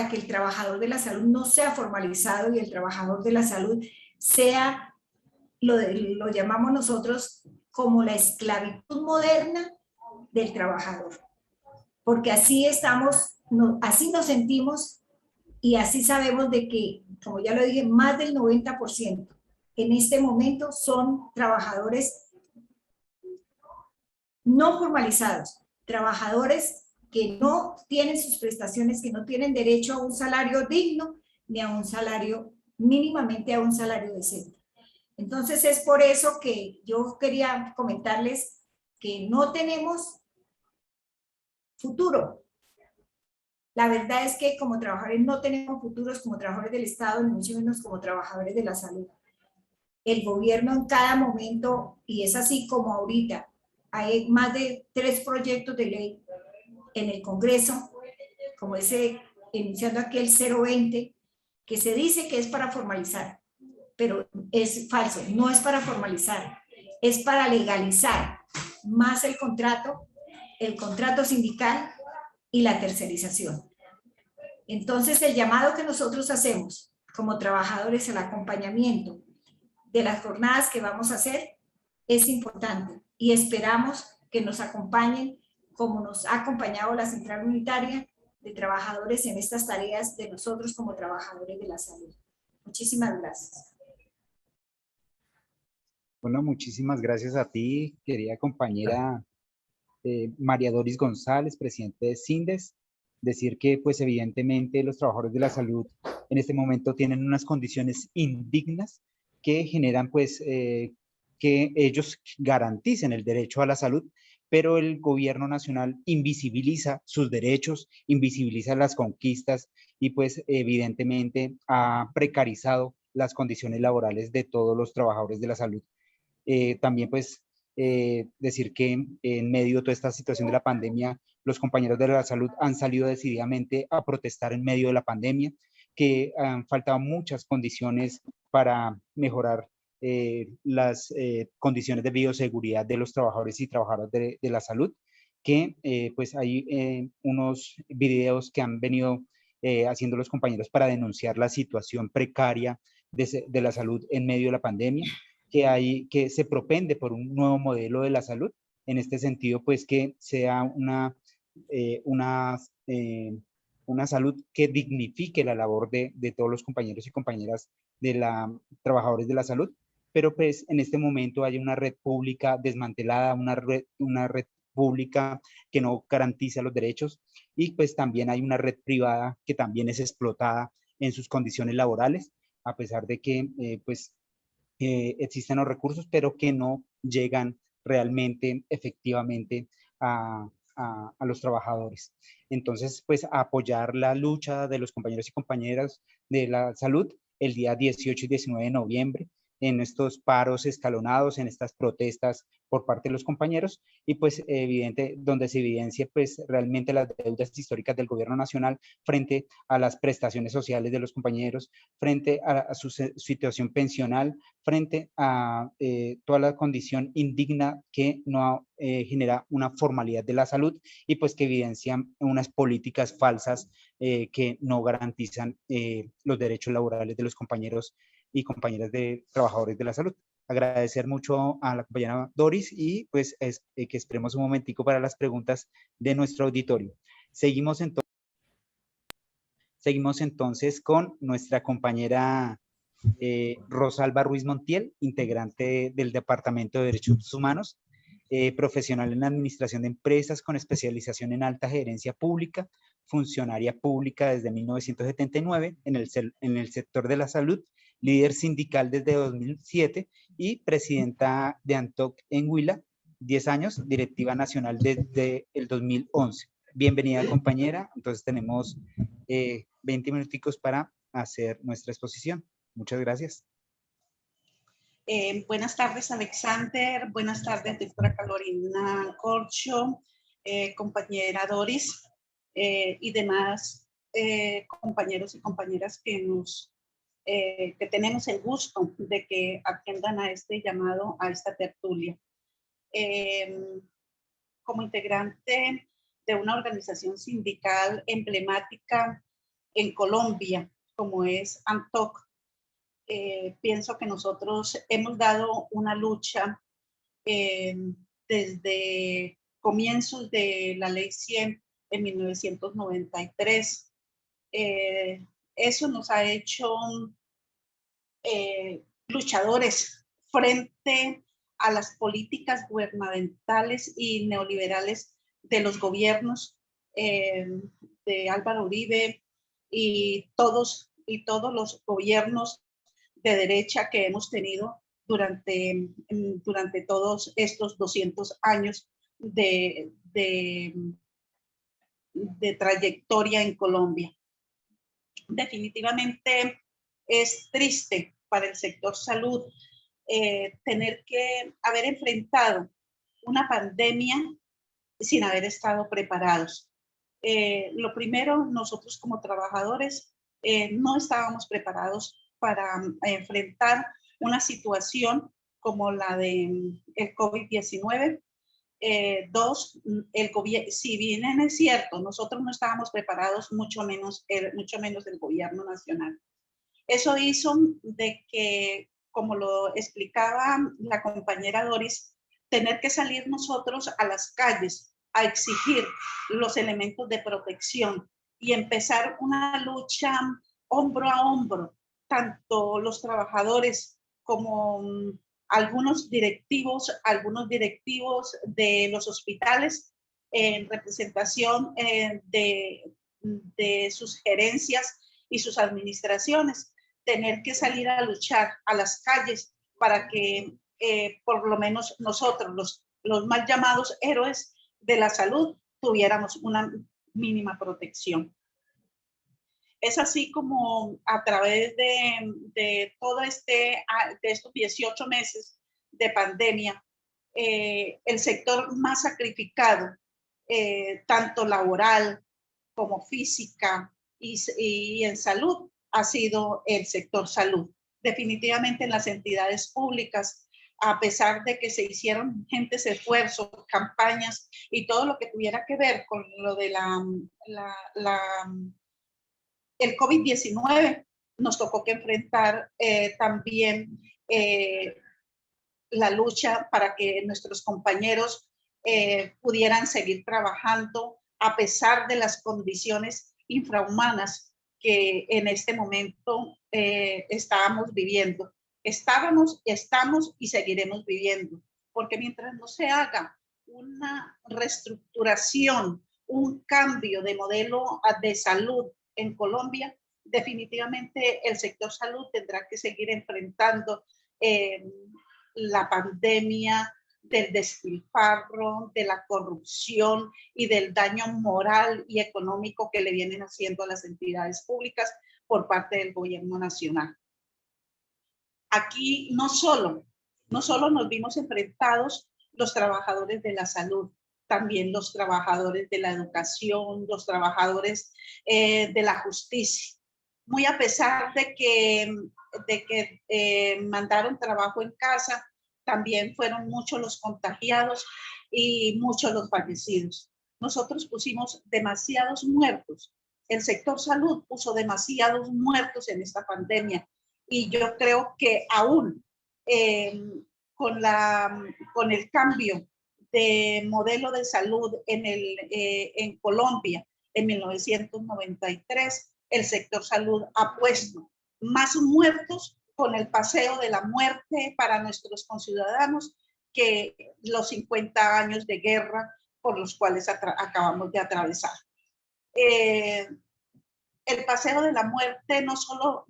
que el trabajador de la salud no sea formalizado y el trabajador de la salud sea, lo llamamos nosotros como la esclavitud moderna del trabajador. Porque así estamos, así nos sentimos y así sabemos de que, como ya lo dije, más del 90% en este momento son trabajadores no formalizados, trabajadores que no tienen sus prestaciones, que no tienen derecho a un salario digno, ni a un salario, mínimamente a un salario decente. Entonces es por eso que yo quería comentarles que no tenemos futuro. La verdad es que como trabajadores no tenemos futuros como trabajadores del Estado, ni mucho menos como trabajadores de la salud. El gobierno en cada momento, y es así como ahorita, hay más de 3 proyectos de ley en el Congreso, como ese, iniciando aquí el 020, que se dice que es para formalizar, pero es falso, no es para formalizar, es para legalizar más el contrato sindical y la tercerización. Entonces, el llamado que nosotros hacemos como trabajadores al acompañamiento de las jornadas que vamos a hacer es importante y esperamos que nos acompañen como nos ha acompañado la Central Unitaria de Trabajadores en estas tareas de nosotros como trabajadores de la salud. Muchísimas gracias.
Bueno, muchísimas gracias a ti, querida compañera María Doris González, presidente de CINDES. Decir que, pues, evidentemente los trabajadores de la salud en este momento tienen unas condiciones indignas que generan, pues, que ellos garanticen el derecho a la salud, pero el gobierno nacional invisibiliza sus derechos, invisibiliza las conquistas y, pues, evidentemente ha precarizado las condiciones laborales de todos los trabajadores de la salud. También, pues, decir que en medio de toda esta situación de la pandemia, los compañeros de la salud han salido decididamente a protestar en medio de la pandemia, que han faltado muchas condiciones para mejorar las condiciones de bioseguridad de los trabajadores y trabajadoras de la salud, que pues hay unos videos que han venido haciendo los compañeros para denunciar la situación precaria de la salud en medio de la pandemia, que se propende por un nuevo modelo de la salud, en este sentido, pues que sea una salud que dignifique la labor de todos los compañeros y compañeras trabajadores de la salud, pero pues en este momento hay una red pública desmantelada, una red pública que no garantiza los derechos, y pues también hay una red privada que también es explotada en sus condiciones laborales, a pesar de que pues existen los recursos, pero que no llegan realmente, efectivamente, a los trabajadores. Entonces, pues, a apoyar la lucha de los compañeros y compañeras de la salud el día 18 y 19 de noviembre, en estos paros escalonados, en estas protestas por parte de los compañeros, y pues evidente, donde se evidencia pues realmente las deudas históricas del gobierno nacional frente a las prestaciones sociales de los compañeros, frente a su situación pensional, frente a toda la condición indigna que no genera una formalidad de la salud y pues que evidencian unas políticas falsas que no garantizan los derechos laborales de los compañeros y compañeras de trabajadores de la salud. Agradecer mucho a la compañera Doris y pues que esperemos un momentico para las preguntas de nuestro auditorio. Seguimos entonces con nuestra compañera Rosalba Ruiz Montiel, integrante del Departamento de Derechos Humanos, profesional en la administración de empresas con especialización en alta gerencia pública, funcionaria pública desde 1979 en el sector de la salud, líder sindical desde 2007 y presidenta de ANTOC en Huila, 10 años, directiva nacional desde el 2011. Bienvenida, compañera. Entonces tenemos 20 minuticos para hacer nuestra exposición. Muchas gracias.
Buenas tardes, Alexander. Buenas tardes, doctora Carolina Corcho, compañera Doris y demás compañeros y compañeras que tenemos el gusto de que atiendan a este llamado, a esta tertulia. Como integrante de una organización sindical emblemática en Colombia, como es ANTOC, pienso que nosotros hemos dado una lucha desde comienzos de la Ley 100 en 1993. Eso nos ha hecho luchadores frente a las políticas gubernamentales y neoliberales de los gobiernos de Álvaro Uribe y todos los gobiernos de derecha que hemos tenido durante todos estos 200 años de trayectoria en Colombia. Definitivamente es triste para el sector salud tener que haber enfrentado una pandemia sin haber estado preparados. Lo primero, nosotros como trabajadores no estábamos preparados para enfrentar una situación como la del COVID-19. Dos, si bien es cierto, nosotros no estábamos preparados, mucho menos el gobierno nacional. Eso hizo de que, como lo explicaba la compañera Doris, tener que salir nosotros a las calles a exigir los elementos de protección y empezar una lucha hombro a hombro, tanto los trabajadores como algunos directivos de los hospitales en representación de sus gerencias y sus administraciones, tener que salir a luchar a las calles para que por lo menos nosotros, los mal llamados héroes de la salud, tuviéramos una mínima protección. Es así como a través de estos 18 meses de pandemia, el sector más sacrificado, tanto laboral como física y en salud, ha sido el sector salud. Definitivamente en las entidades públicas, a pesar de que se hicieron ingentes esfuerzos, campañas y todo lo que tuviera que ver con lo de el COVID-19, nos tocó que enfrentar también la lucha para que nuestros compañeros pudieran seguir trabajando a pesar de las condiciones infrahumanas que en este momento estábamos viviendo. Estamos y seguiremos viviendo, porque mientras no se haga una reestructuración, un cambio de modelo de salud en Colombia, definitivamente el sector salud tendrá que seguir enfrentando la pandemia del despilfarro, de la corrupción y del daño moral y económico que le vienen haciendo a las entidades públicas por parte del gobierno nacional. Aquí no solo nos vimos enfrentados los trabajadores de la salud, también los trabajadores de la educación, los trabajadores de la justicia. Muy a pesar de que mandaron trabajo en casa, también fueron muchos los contagiados y muchos los fallecidos. Nosotros pusimos demasiados muertos. El sector salud puso demasiados muertos en esta pandemia. Y yo creo que aún con el cambio de modelo de salud en Colombia en 1993, el sector salud ha puesto más muertos con el paseo de la muerte para nuestros conciudadanos que los 50 años de guerra por los cuales acabamos de atravesar. El paseo de la muerte no solo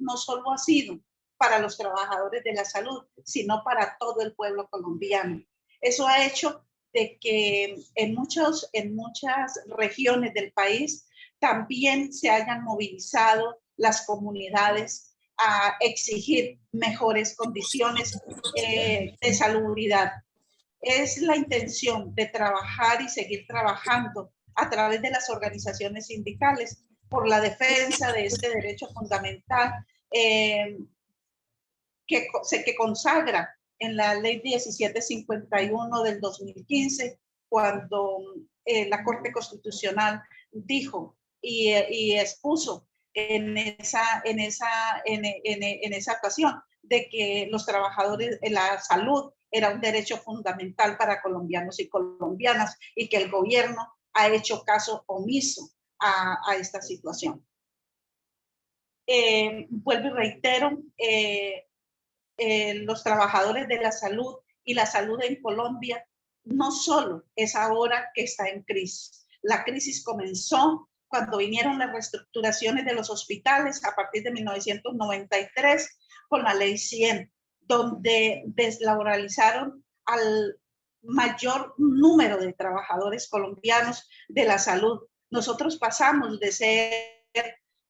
ha sido para los trabajadores de la salud, sino para todo el pueblo colombiano. Eso ha hecho de que en muchas regiones del país también se hayan movilizado las comunidades a exigir mejores condiciones de salubridad. Es la intención de trabajar y seguir trabajando a través de las organizaciones sindicales por la defensa de este derecho fundamental que consagra en la ley 1751 del 2015, cuando la Corte Constitucional dijo y expuso en esa ocasión de que los trabajadores de la salud era un derecho fundamental para colombianos y colombianas y que el gobierno ha hecho caso omiso a esta situación. Vuelvo y reitero, los trabajadores de la salud y la salud en Colombia no solo es ahora que está en crisis. La crisis comenzó cuando vinieron las reestructuraciones de los hospitales a partir de 1993 con la Ley 100, donde deslaboralizaron al mayor número de trabajadores colombianos de la salud. Nosotros pasamos de ser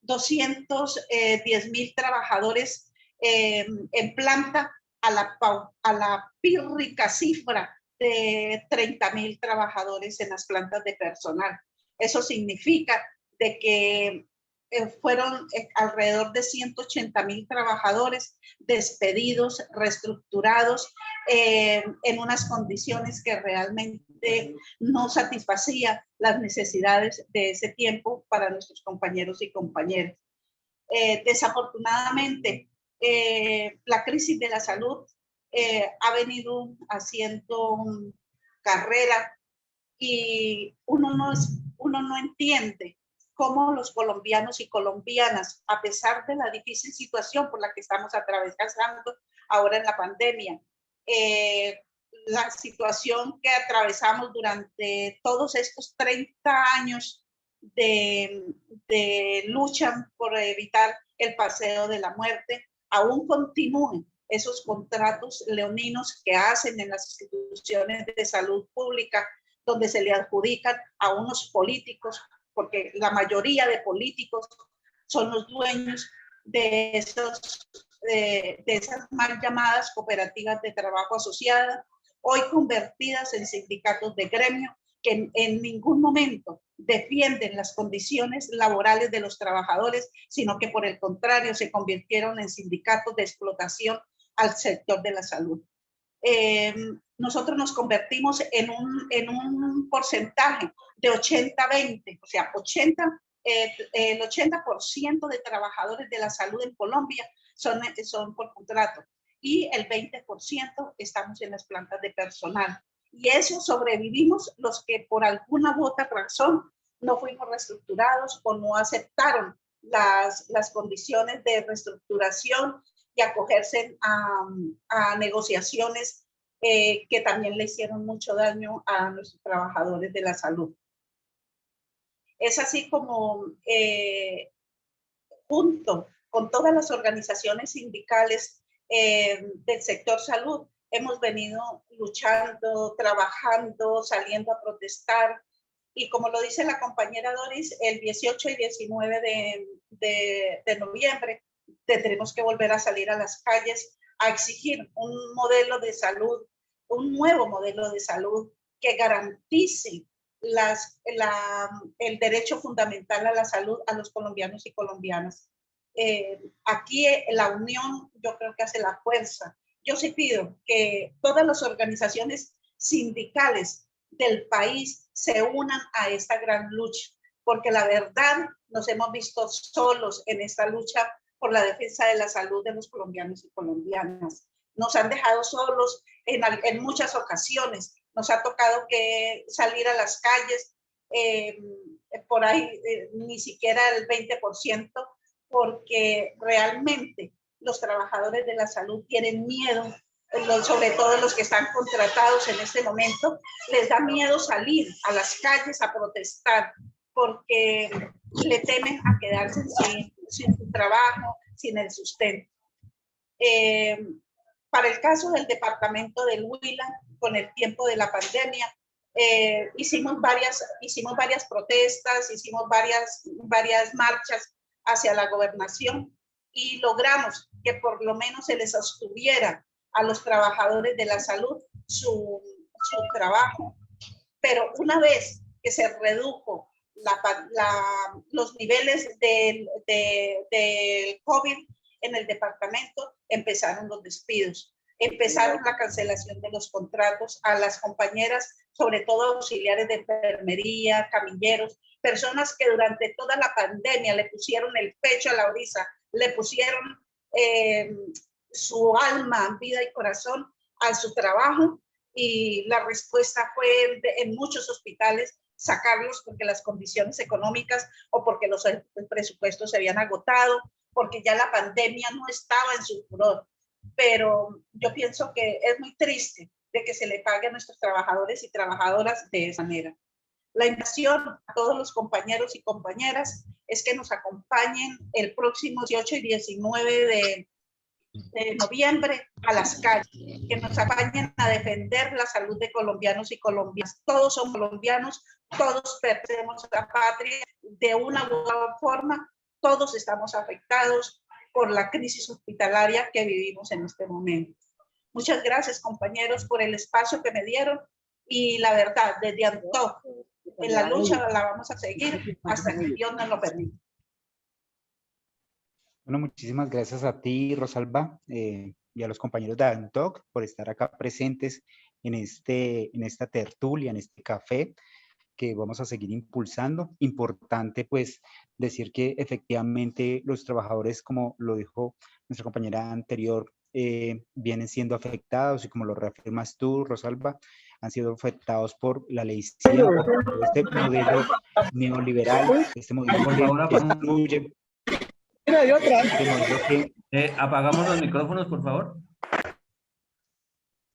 210,000 trabajadores en planta a la pírrica cifra de 30,000 trabajadores en las plantas de personal. Eso significa de que fueron alrededor de 180,000 trabajadores despedidos, reestructurados en unas condiciones que realmente no satisfacían las necesidades de ese tiempo para nuestros compañeros y compañeras. Desafortunadamente, la crisis de la salud ha venido haciendo carrera y uno no entiende cómo los colombianos y colombianas, a pesar de la difícil situación por la que estamos atravesando ahora en la pandemia, la situación que atravesamos durante todos estos 30 años de lucha por evitar el paseo de la muerte, aún continúen esos contratos leoninos que hacen en las instituciones de salud pública, donde se le adjudican a unos políticos, porque la mayoría de políticos son los dueños de esas mal llamadas cooperativas de trabajo asociadas, hoy convertidas en sindicatos de gremio, que en ningún momento defienden las condiciones laborales de los trabajadores, sino que por el contrario se convirtieron en sindicatos de explotación al sector de la salud. Nosotros nos convertimos en un porcentaje de 80-20, o sea, el 80% de trabajadores de la salud en Colombia son por contrato y el 20% estamos en las plantas de personal. Y eso sobrevivimos los que por alguna u otra razón no fuimos reestructurados o no aceptaron las condiciones de reestructuración y acogerse a negociaciones que también le hicieron mucho daño a nuestros trabajadores de la salud. Es así como junto con todas las organizaciones sindicales del sector salud, hemos venido luchando, trabajando, saliendo a protestar. Y como lo dice la compañera Doris, el 18 y 19 de noviembre tendremos que volver a salir a las calles a exigir un modelo de salud, un nuevo modelo de salud que garantice el derecho fundamental a la salud a los colombianos y colombianas. Aquí la unión yo creo que hace la fuerza. Yo sí pido que todas las organizaciones sindicales del país se unan a esta gran lucha, porque la verdad nos hemos visto solos en esta lucha por la defensa de la salud de los colombianos y colombianas. Nos han dejado solos en muchas ocasiones. Nos ha tocado que salir a las calles, por ahí ni siquiera el 20%, porque realmente los trabajadores de la salud tienen miedo, sobre todo los que están contratados en este momento, les da miedo salir a las calles a protestar, porque le temen a quedarse sin su trabajo, sin el sustento. Para el caso del departamento del Huila, con el tiempo de la pandemia, hicimos varias protestas, hicimos varias marchas hacia la gobernación y logramos que por lo menos se les sostuviera a los trabajadores de la salud su trabajo. Pero una vez que se redujo los niveles del COVID en el departamento, empezaron los despidos, empezaron la cancelación de los contratos a las compañeras, sobre todo auxiliares de enfermería, camilleros, personas que durante toda la pandemia le pusieron el pecho a la brisa, le pusieron su alma, vida y corazón a su trabajo, y la respuesta fue en muchos hospitales sacarlos porque las condiciones económicas o porque los presupuestos se habían agotado, porque ya la pandemia no estaba en su furor. Pero yo pienso que es muy triste de que se le pague a nuestros trabajadores y trabajadoras de esa manera. La invitación a todos los compañeros y compañeras es que nos acompañen el próximo 18 y 19 de noviembre a las calles, que nos acompañen a defender la salud de colombianos y colombianas. Todos somos colombianos, todos pertenecemos a la patria de una u otra forma, todos estamos afectados por la crisis hospitalaria que vivimos en este momento. Muchas gracias, compañeros, por el espacio que me dieron, y la verdad, desde antojo, en la lucha la vamos a seguir hasta que Dios nos lo permita.
Bueno, muchísimas gracias a ti, Rosalba, y a los compañeros de ANTOC por estar acá presentes en esta tertulia, en este café que vamos a seguir impulsando. Importante, pues, decir que efectivamente los trabajadores, como lo dijo nuestra compañera anterior, vienen siendo afectados, y como lo reafirmas tú, Rosalba, han sido afectados por la ley 100, por este modelo neoliberal, este modelo que excluye.
Apagamos los micrófonos, por favor.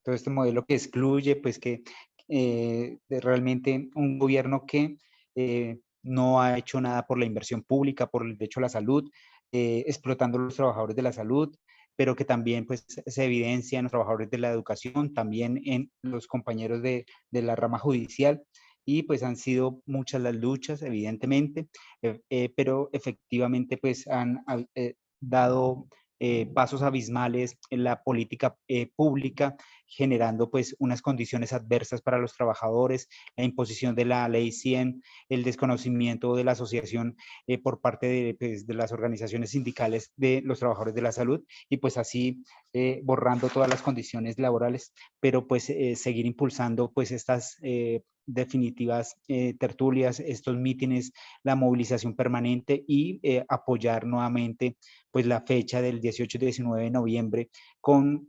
Todo este modelo que excluye, pues que realmente un gobierno que no ha hecho nada por la inversión pública, por el derecho a la salud, explotando a los trabajadores de la salud, pero que también pues se evidencia en los trabajadores de la educación, también en los compañeros de la rama judicial. Y pues han sido muchas las luchas, evidentemente, pero efectivamente pues han dado pasos abismales en la política pública, generando pues unas condiciones adversas para los trabajadores, la imposición de la ley 100, el desconocimiento de la asociación por parte de las organizaciones sindicales de los trabajadores de la salud, y pues así borrando todas las condiciones laborales, pero pues seguir impulsando pues estas definitivas tertulias, estos mítines, la movilización permanente, y apoyar nuevamente pues la fecha del 18 y 19 de noviembre con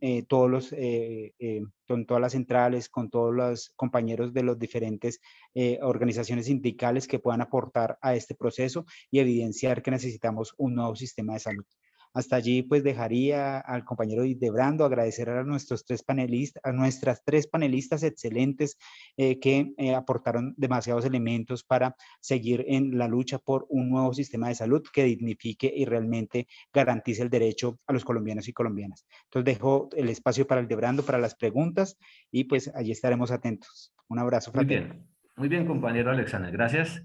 con todas las centrales, con todos los compañeros de las diferentes organizaciones sindicales que puedan aportar a este proceso y evidenciar que necesitamos un nuevo sistema de salud. Hasta allí pues dejaría al compañero Hildebrando, agradecer a nuestras tres panelistas excelentes que aportaron demasiados elementos para seguir en la lucha por un nuevo sistema de salud que dignifique y realmente garantice el derecho a los colombianos y colombianas. Entonces dejo el espacio para Hildebrando para las preguntas, y pues allí estaremos atentos. Un abrazo fraterno.
Muy bien, compañero Alexander, gracias.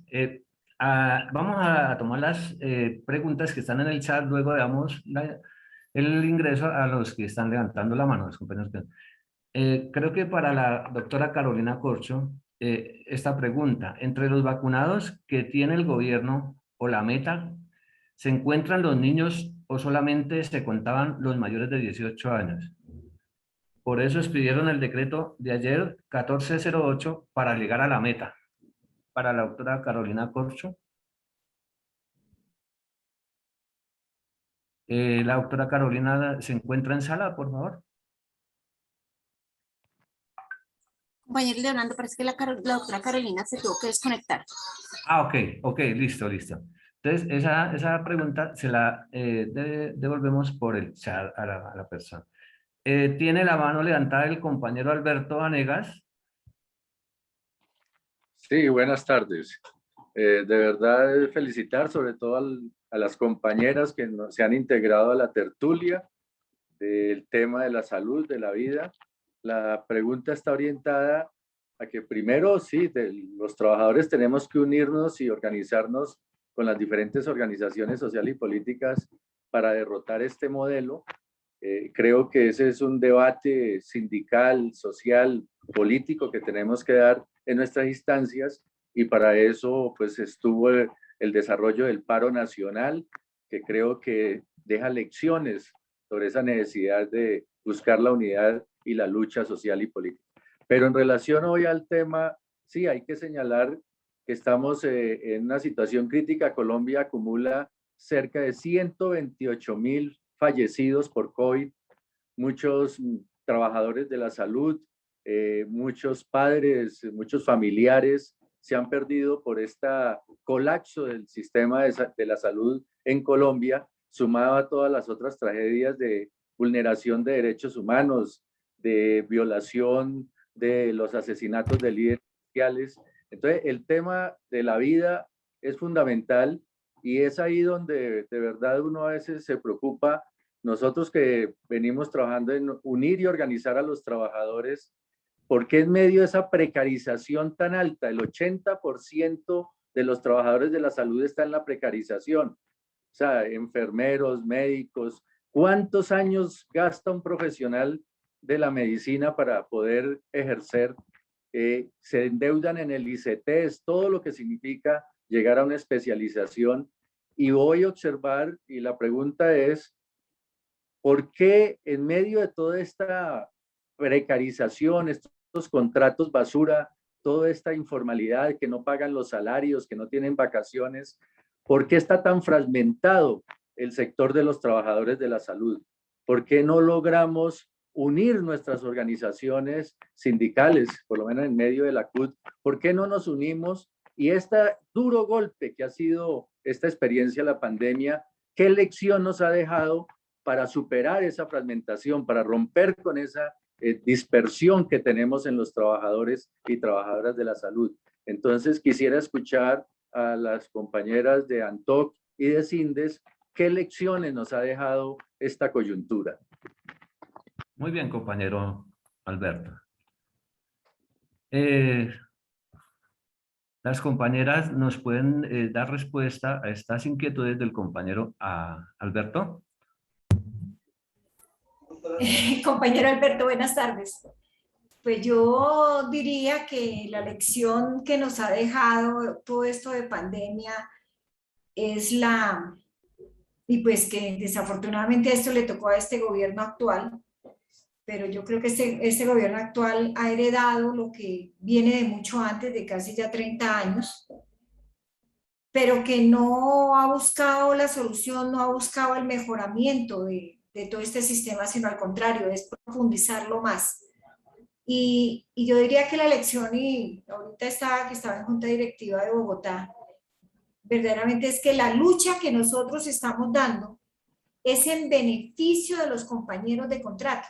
Vamos a tomar las preguntas que están en el chat, luego damos el ingreso a los que están levantando la mano, los compañeros. Creo que para la doctora Carolina Corcho, esta pregunta, entre los vacunados que tiene el gobierno o la meta, ¿se encuentran los niños o solamente se contaban los mayores de 18 años? Por eso expidieron el decreto de ayer 1408 para llegar a la meta. Para la doctora Carolina Corcho. La doctora Carolina se encuentra en sala, por favor.
Compañero Leonardo, parece que la doctora Carolina se tuvo que desconectar.
Ah, ok, listo. Entonces, esa pregunta se la devolvemos por el chat a la persona. Tiene la mano levantada el compañero Alberto Vanegas.
Sí, buenas tardes. De verdad, felicitar sobre todo a las compañeras que se han integrado a la tertulia del tema de la salud, de la vida. La pregunta está orientada a que primero, sí, los trabajadores tenemos que unirnos y organizarnos con las diferentes organizaciones sociales y políticas para derrotar este modelo. Creo que ese es un debate sindical, social, político que tenemos que dar en nuestras instancias, y para eso pues estuvo el desarrollo del paro nacional, que creo que deja lecciones sobre esa necesidad de buscar la unidad y la lucha social y política. Pero en relación hoy al tema, sí, hay que señalar que estamos en una situación crítica. Colombia acumula cerca de 128.000 fallecidos por COVID, muchos trabajadores de la salud, muchos padres, muchos familiares se han perdido por este colapso del sistema de la salud en Colombia, sumado a todas las otras tragedias de vulneración de derechos humanos, de violación de los asesinatos de líderes sociales. Entonces, el tema de la vida es fundamental, y es ahí donde de verdad uno a veces se preocupa. Nosotros que venimos trabajando en unir y organizar a los trabajadores, ¿por qué en medio de esa precarización tan alta, el 80% de los trabajadores de la salud está en la precarización? O sea, enfermeros, médicos, ¿cuántos años gasta un profesional de la medicina para poder ejercer? Se endeudan en el ICETEX, todo lo que significa llegar a una especialización. Y voy a observar, y la pregunta es, ¿por qué en medio de toda esta precarización, estos contratos basura, toda esta informalidad, que no pagan los salarios, que no tienen vacaciones, por qué está tan fragmentado el sector de los trabajadores de la salud? ¿Por qué no logramos unir nuestras organizaciones sindicales, por lo menos en medio de la CUT? ¿Por qué no nos unimos? Y este duro golpe que ha sido esta experiencia, la pandemia, ¿qué lección nos ha dejado para superar esa fragmentación, para romper con esa dispersión que tenemos en los trabajadores y trabajadoras de la salud? Entonces quisiera escuchar a las compañeras de ANTOC y de CINDES qué lecciones nos ha dejado esta coyuntura.
Muy bien, compañero Alberto. Las compañeras nos pueden dar respuesta a estas inquietudes del compañero Alberto.
Compañero Alberto, buenas tardes. Pues yo diría que la lección que nos ha dejado todo esto de pandemia es y pues que desafortunadamente esto le tocó a este gobierno actual, pero yo creo que este gobierno actual ha heredado lo que viene de mucho antes, de casi ya 30 años, pero que no ha buscado la solución, no ha buscado el mejoramiento de todo este sistema, sino al contrario, es profundizarlo más. Y yo diría que la lección, y ahorita estaba en Junta Directiva de Bogotá, verdaderamente es que la lucha que nosotros estamos dando es en beneficio de los compañeros de contrato,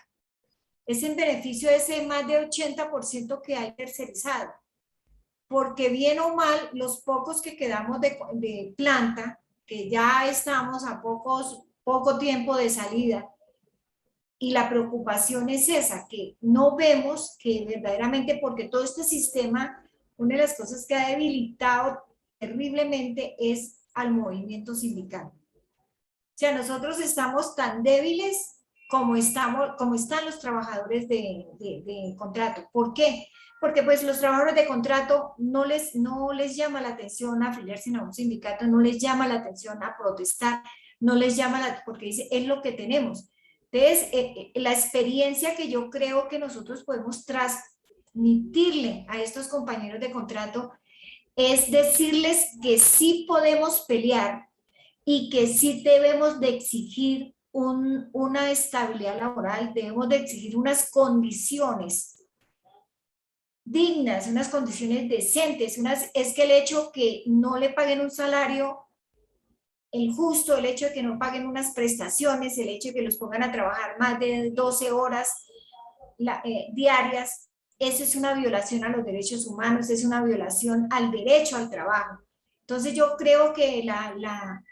es en beneficio de ese más de 80% que hay tercerizado, porque bien o mal, los pocos que quedamos de planta, que ya estamos a poco tiempo de salida, y la preocupación es esa, que no vemos que verdaderamente, porque todo este sistema, una de las cosas que ha debilitado terriblemente es al movimiento sindical. O sea, nosotros estamos tan débiles como están los trabajadores de contrato. ¿Por qué? Porque pues los trabajadores de contrato no les llama la atención afiliarse a un sindicato, no les llama la atención a protestar, no les llama porque dice, es lo que tenemos. Entonces, la experiencia que yo creo que nosotros podemos transmitirle a estos compañeros de contrato es decirles que sí podemos pelear y que sí debemos de exigir una estabilidad laboral, debemos de exigir unas condiciones dignas, unas condiciones decentes, es que el hecho que no le paguen un salario el justo, el hecho de que no paguen unas prestaciones, el hecho de que los pongan a trabajar más de 12 horas diarias, eso es una violación a los derechos humanos, es una violación al derecho al trabajo. Entonces yo creo que la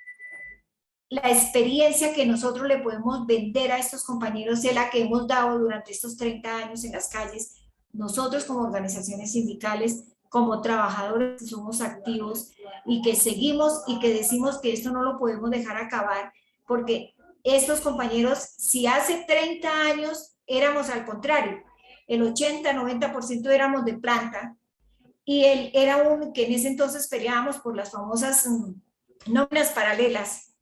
experiencia que nosotros le podemos vender a estos compañeros es la que hemos dado durante estos 30 años en las calles, nosotros como organizaciones sindicales, como trabajadores que somos activos y que seguimos y que decimos que esto no lo podemos dejar acabar, porque estos compañeros, si hace 30 años éramos al contrario, el 80-90% éramos de planta, y él era que en ese entonces peleábamos por las famosas nóminas paralelas,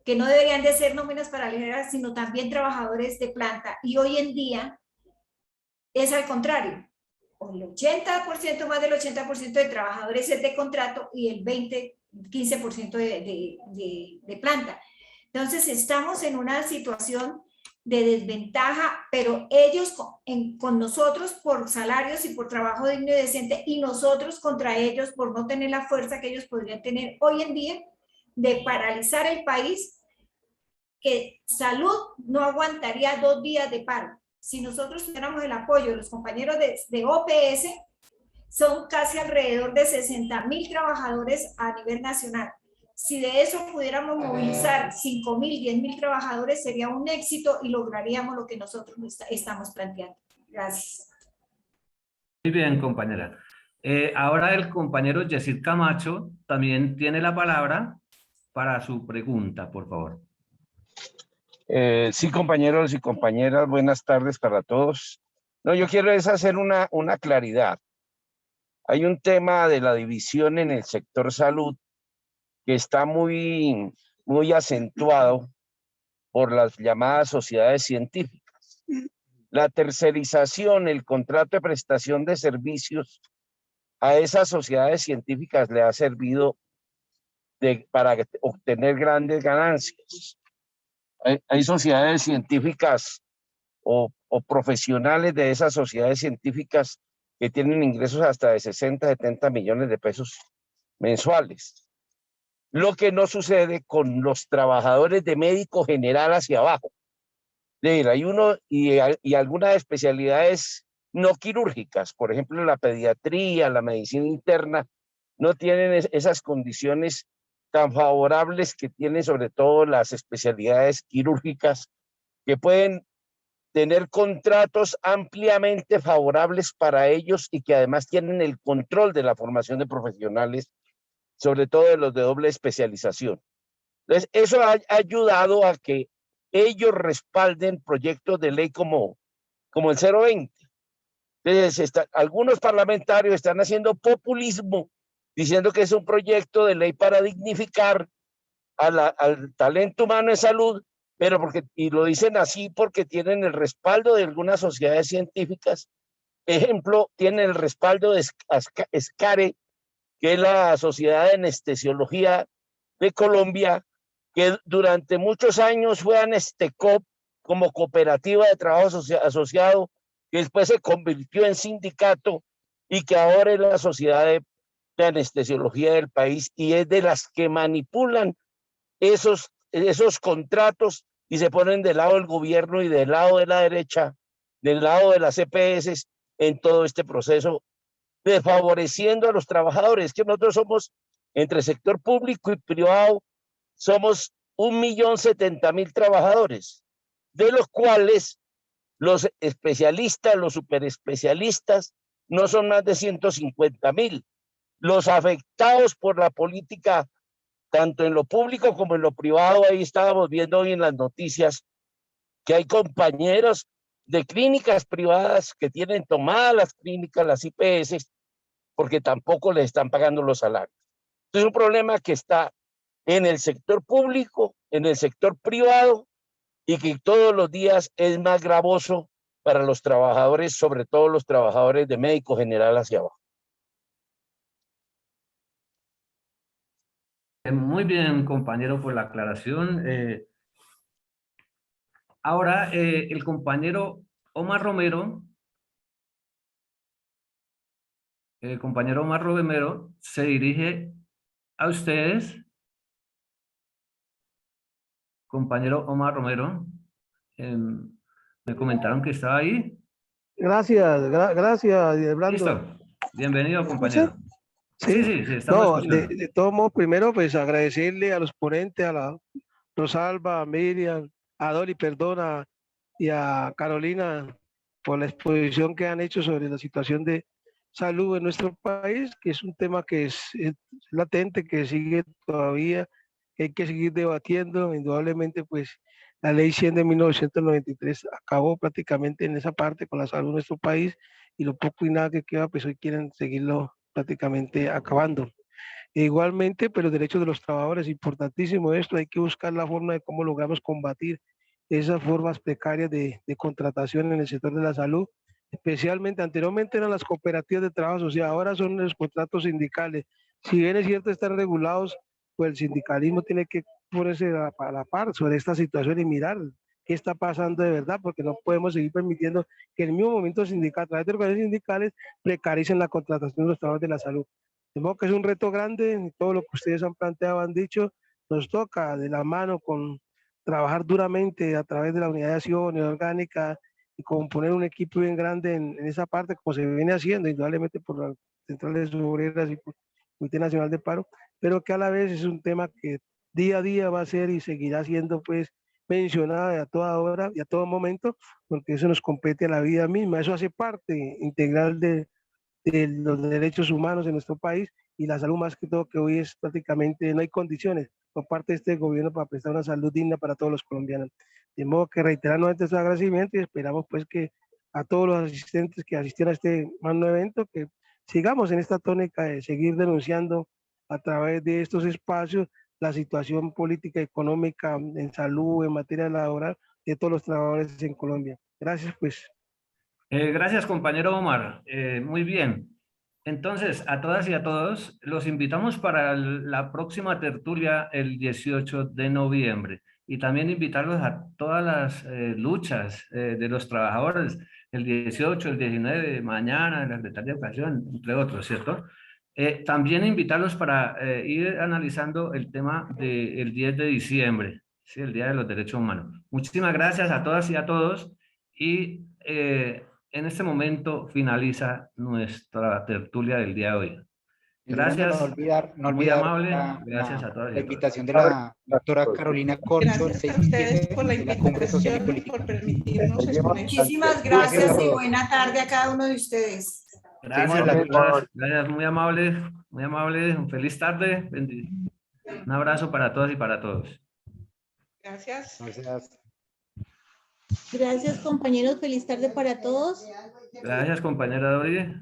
que no deberían de ser nóminas paralelas, sino también trabajadores de planta, y hoy en día es al contrario, el 80%, más del 80% de trabajadores es de contrato y el 15% de planta. Entonces estamos en una situación de desventaja, pero ellos con nosotros por salarios y por trabajo digno y decente, y nosotros contra ellos por no tener la fuerza que ellos podrían tener hoy en día de paralizar el país, que salud no aguantaría 2 días de paro. Si nosotros tuviéramos el apoyo de los compañeros de OPS, son casi alrededor de 60.000 trabajadores a nivel nacional. Si de eso pudiéramos movilizar 5.000, 10.000 trabajadores, sería un éxito y lograríamos lo que nosotros estamos planteando. Gracias.
Muy bien, compañera. Ahora el compañero Yesid Camacho también tiene la palabra para su pregunta, por favor.
Sí, compañeros y compañeras, buenas tardes para todos. No, yo quiero hacer una claridad. Hay un tema de la división en el sector salud que está muy acentuado por las llamadas sociedades científicas. La tercerización, el contrato de prestación de servicios a esas sociedades científicas le ha servido para obtener grandes ganancias. Hay sociedades científicas o profesionales de esas sociedades científicas que tienen ingresos hasta de 60, 70 millones de pesos mensuales. Lo que no sucede con los trabajadores de médico general hacia abajo. Hay uno y algunas especialidades no quirúrgicas, por ejemplo, la pediatría, la medicina interna, no tienen esas condiciones tan favorables que tienen sobre todo las especialidades quirúrgicas, que pueden tener contratos ampliamente favorables para ellos y que además tienen el control de la formación de profesionales, sobre todo de los de doble especialización. Entonces, eso ha ayudado a que ellos respalden proyectos de ley como el 020. Entonces, algunos parlamentarios están haciendo populismo, diciendo que es un proyecto de ley para dignificar al talento humano en salud, pero y lo dicen así porque tienen el respaldo de algunas sociedades científicas. Ejemplo, tienen el respaldo de SCARE, que es la Sociedad de Anestesiología de Colombia, que durante muchos años fue Anestecop como cooperativa de trabajo asociado, que después se convirtió en sindicato y que ahora es la Sociedad de Anestesiología del país, y es de las que manipulan esos contratos y se ponen del lado del gobierno y del lado de la derecha, del lado de las EPS en todo este proceso, desfavoreciendo a los trabajadores, que nosotros somos, entre sector público y privado, somos 1.070.000 trabajadores, de los cuales los especialistas, los superespecialistas, no son más de 150.000. Los afectados por la política tanto en lo público como en lo privado. Ahí estábamos viendo hoy en las noticias que hay compañeros de clínicas privadas que tienen tomadas las clínicas, las IPS, porque tampoco les están pagando los salarios. Es un problema que está en el sector público, en el sector privado, y que todos los días es más gravoso para los trabajadores, sobre todo los trabajadores de médico general hacia abajo.
Muy bien, compañero, por la aclaración. Ahora, el compañero Omar Romero, se dirige a ustedes. Compañero Omar Romero, me comentaron que estaba ahí.
Gracias, gracias, Brando.
Listo. Bienvenido,
¿Me
compañero.
escuchan?
Sí, estamos
No,
escuchando.
de todos modos, primero, pues agradecerle a los ponentes, a la Rosalba, a Miriam, a Dori, perdona, y a Carolina por la exposición que han hecho sobre la situación de salud en nuestro país, que es un tema que es latente, que sigue todavía, que hay que seguir debatiendo. Indudablemente, pues la ley 100 de 1993 acabó prácticamente en esa parte con la salud de nuestro país, y lo poco y nada que queda, pues hoy quieren seguirlo prácticamente acabando. E igualmente, pues los derechos de los trabajadores, importantísimo esto, hay que buscar la forma de cómo logramos combatir esas formas precarias de contratación en el sector de la salud, especialmente anteriormente eran las cooperativas de trabajo social, ahora son los contratos sindicales. Si bien es cierto están regulados, pues el sindicalismo tiene que ponerse a la par sobre esta situación y mirar qué está pasando de verdad, porque no podemos seguir permitiendo que en el mismo momento sindical, a través de organizaciones sindicales, precaricen la contratación de los trabajadores de la salud. De modo que es un reto grande, todo lo que ustedes han planteado, han dicho, nos toca de la mano con trabajar duramente a través de la unidad de acción orgánica y componer un equipo bien grande en esa parte, como se viene haciendo, indudablemente por las centrales obreras y por el Comité Nacional de Paro, pero que a la vez es un tema que día a día va a ser y seguirá siendo pues mencionada a toda hora y a todo momento, porque eso nos compete a la vida misma, eso hace parte integral de los derechos humanos en nuestro país, y la salud más que todo, que hoy es prácticamente, no hay condiciones por parte de este gobierno para prestar una salud digna para todos los colombianos. De modo que reiterar nuevamente su agradecimiento y esperamos pues que a todos los asistentes que asistieron a este magno evento, que sigamos en esta tónica de seguir denunciando a través de estos espacios la situación política, económica, en salud, en materia laboral de todos los trabajadores en Colombia. Gracias pues.
Gracias, compañero Omar. Muy bien. Entonces, a todas y a todos, los invitamos para la próxima tertulia el 18 de noviembre. Y también invitarlos a todas las luchas de los trabajadores, el 18, el 19, mañana, en la Secretaría de Educación, entre otros, ¿cierto? También invitarlos para ir analizando el tema del 10 de diciembre, ¿sí? El Día de los Derechos Humanos. Muchísimas gracias a todas y a todos. Y en este momento finaliza nuestra tertulia del día de hoy. Gracias,
No
muy
olvidar
amable. Gracias a todas y
la
a todos.
invitación de la doctora Carolina Corcho, el
Gracias
6
a
y
ustedes
7
por la
de la Cumbre Social y
invitación y
Política.
por permitirnos exponer.
Muchísimas
Gracias a
gracias y
todos.
buena tarde a cada uno de ustedes.
Gracias, gracias, muy amables, muy amables. Feliz tarde. Un abrazo para todas y para todos.
Gracias.
Gracias.
Gracias, compañeros. Feliz tarde para todos.
Gracias, compañera Dori.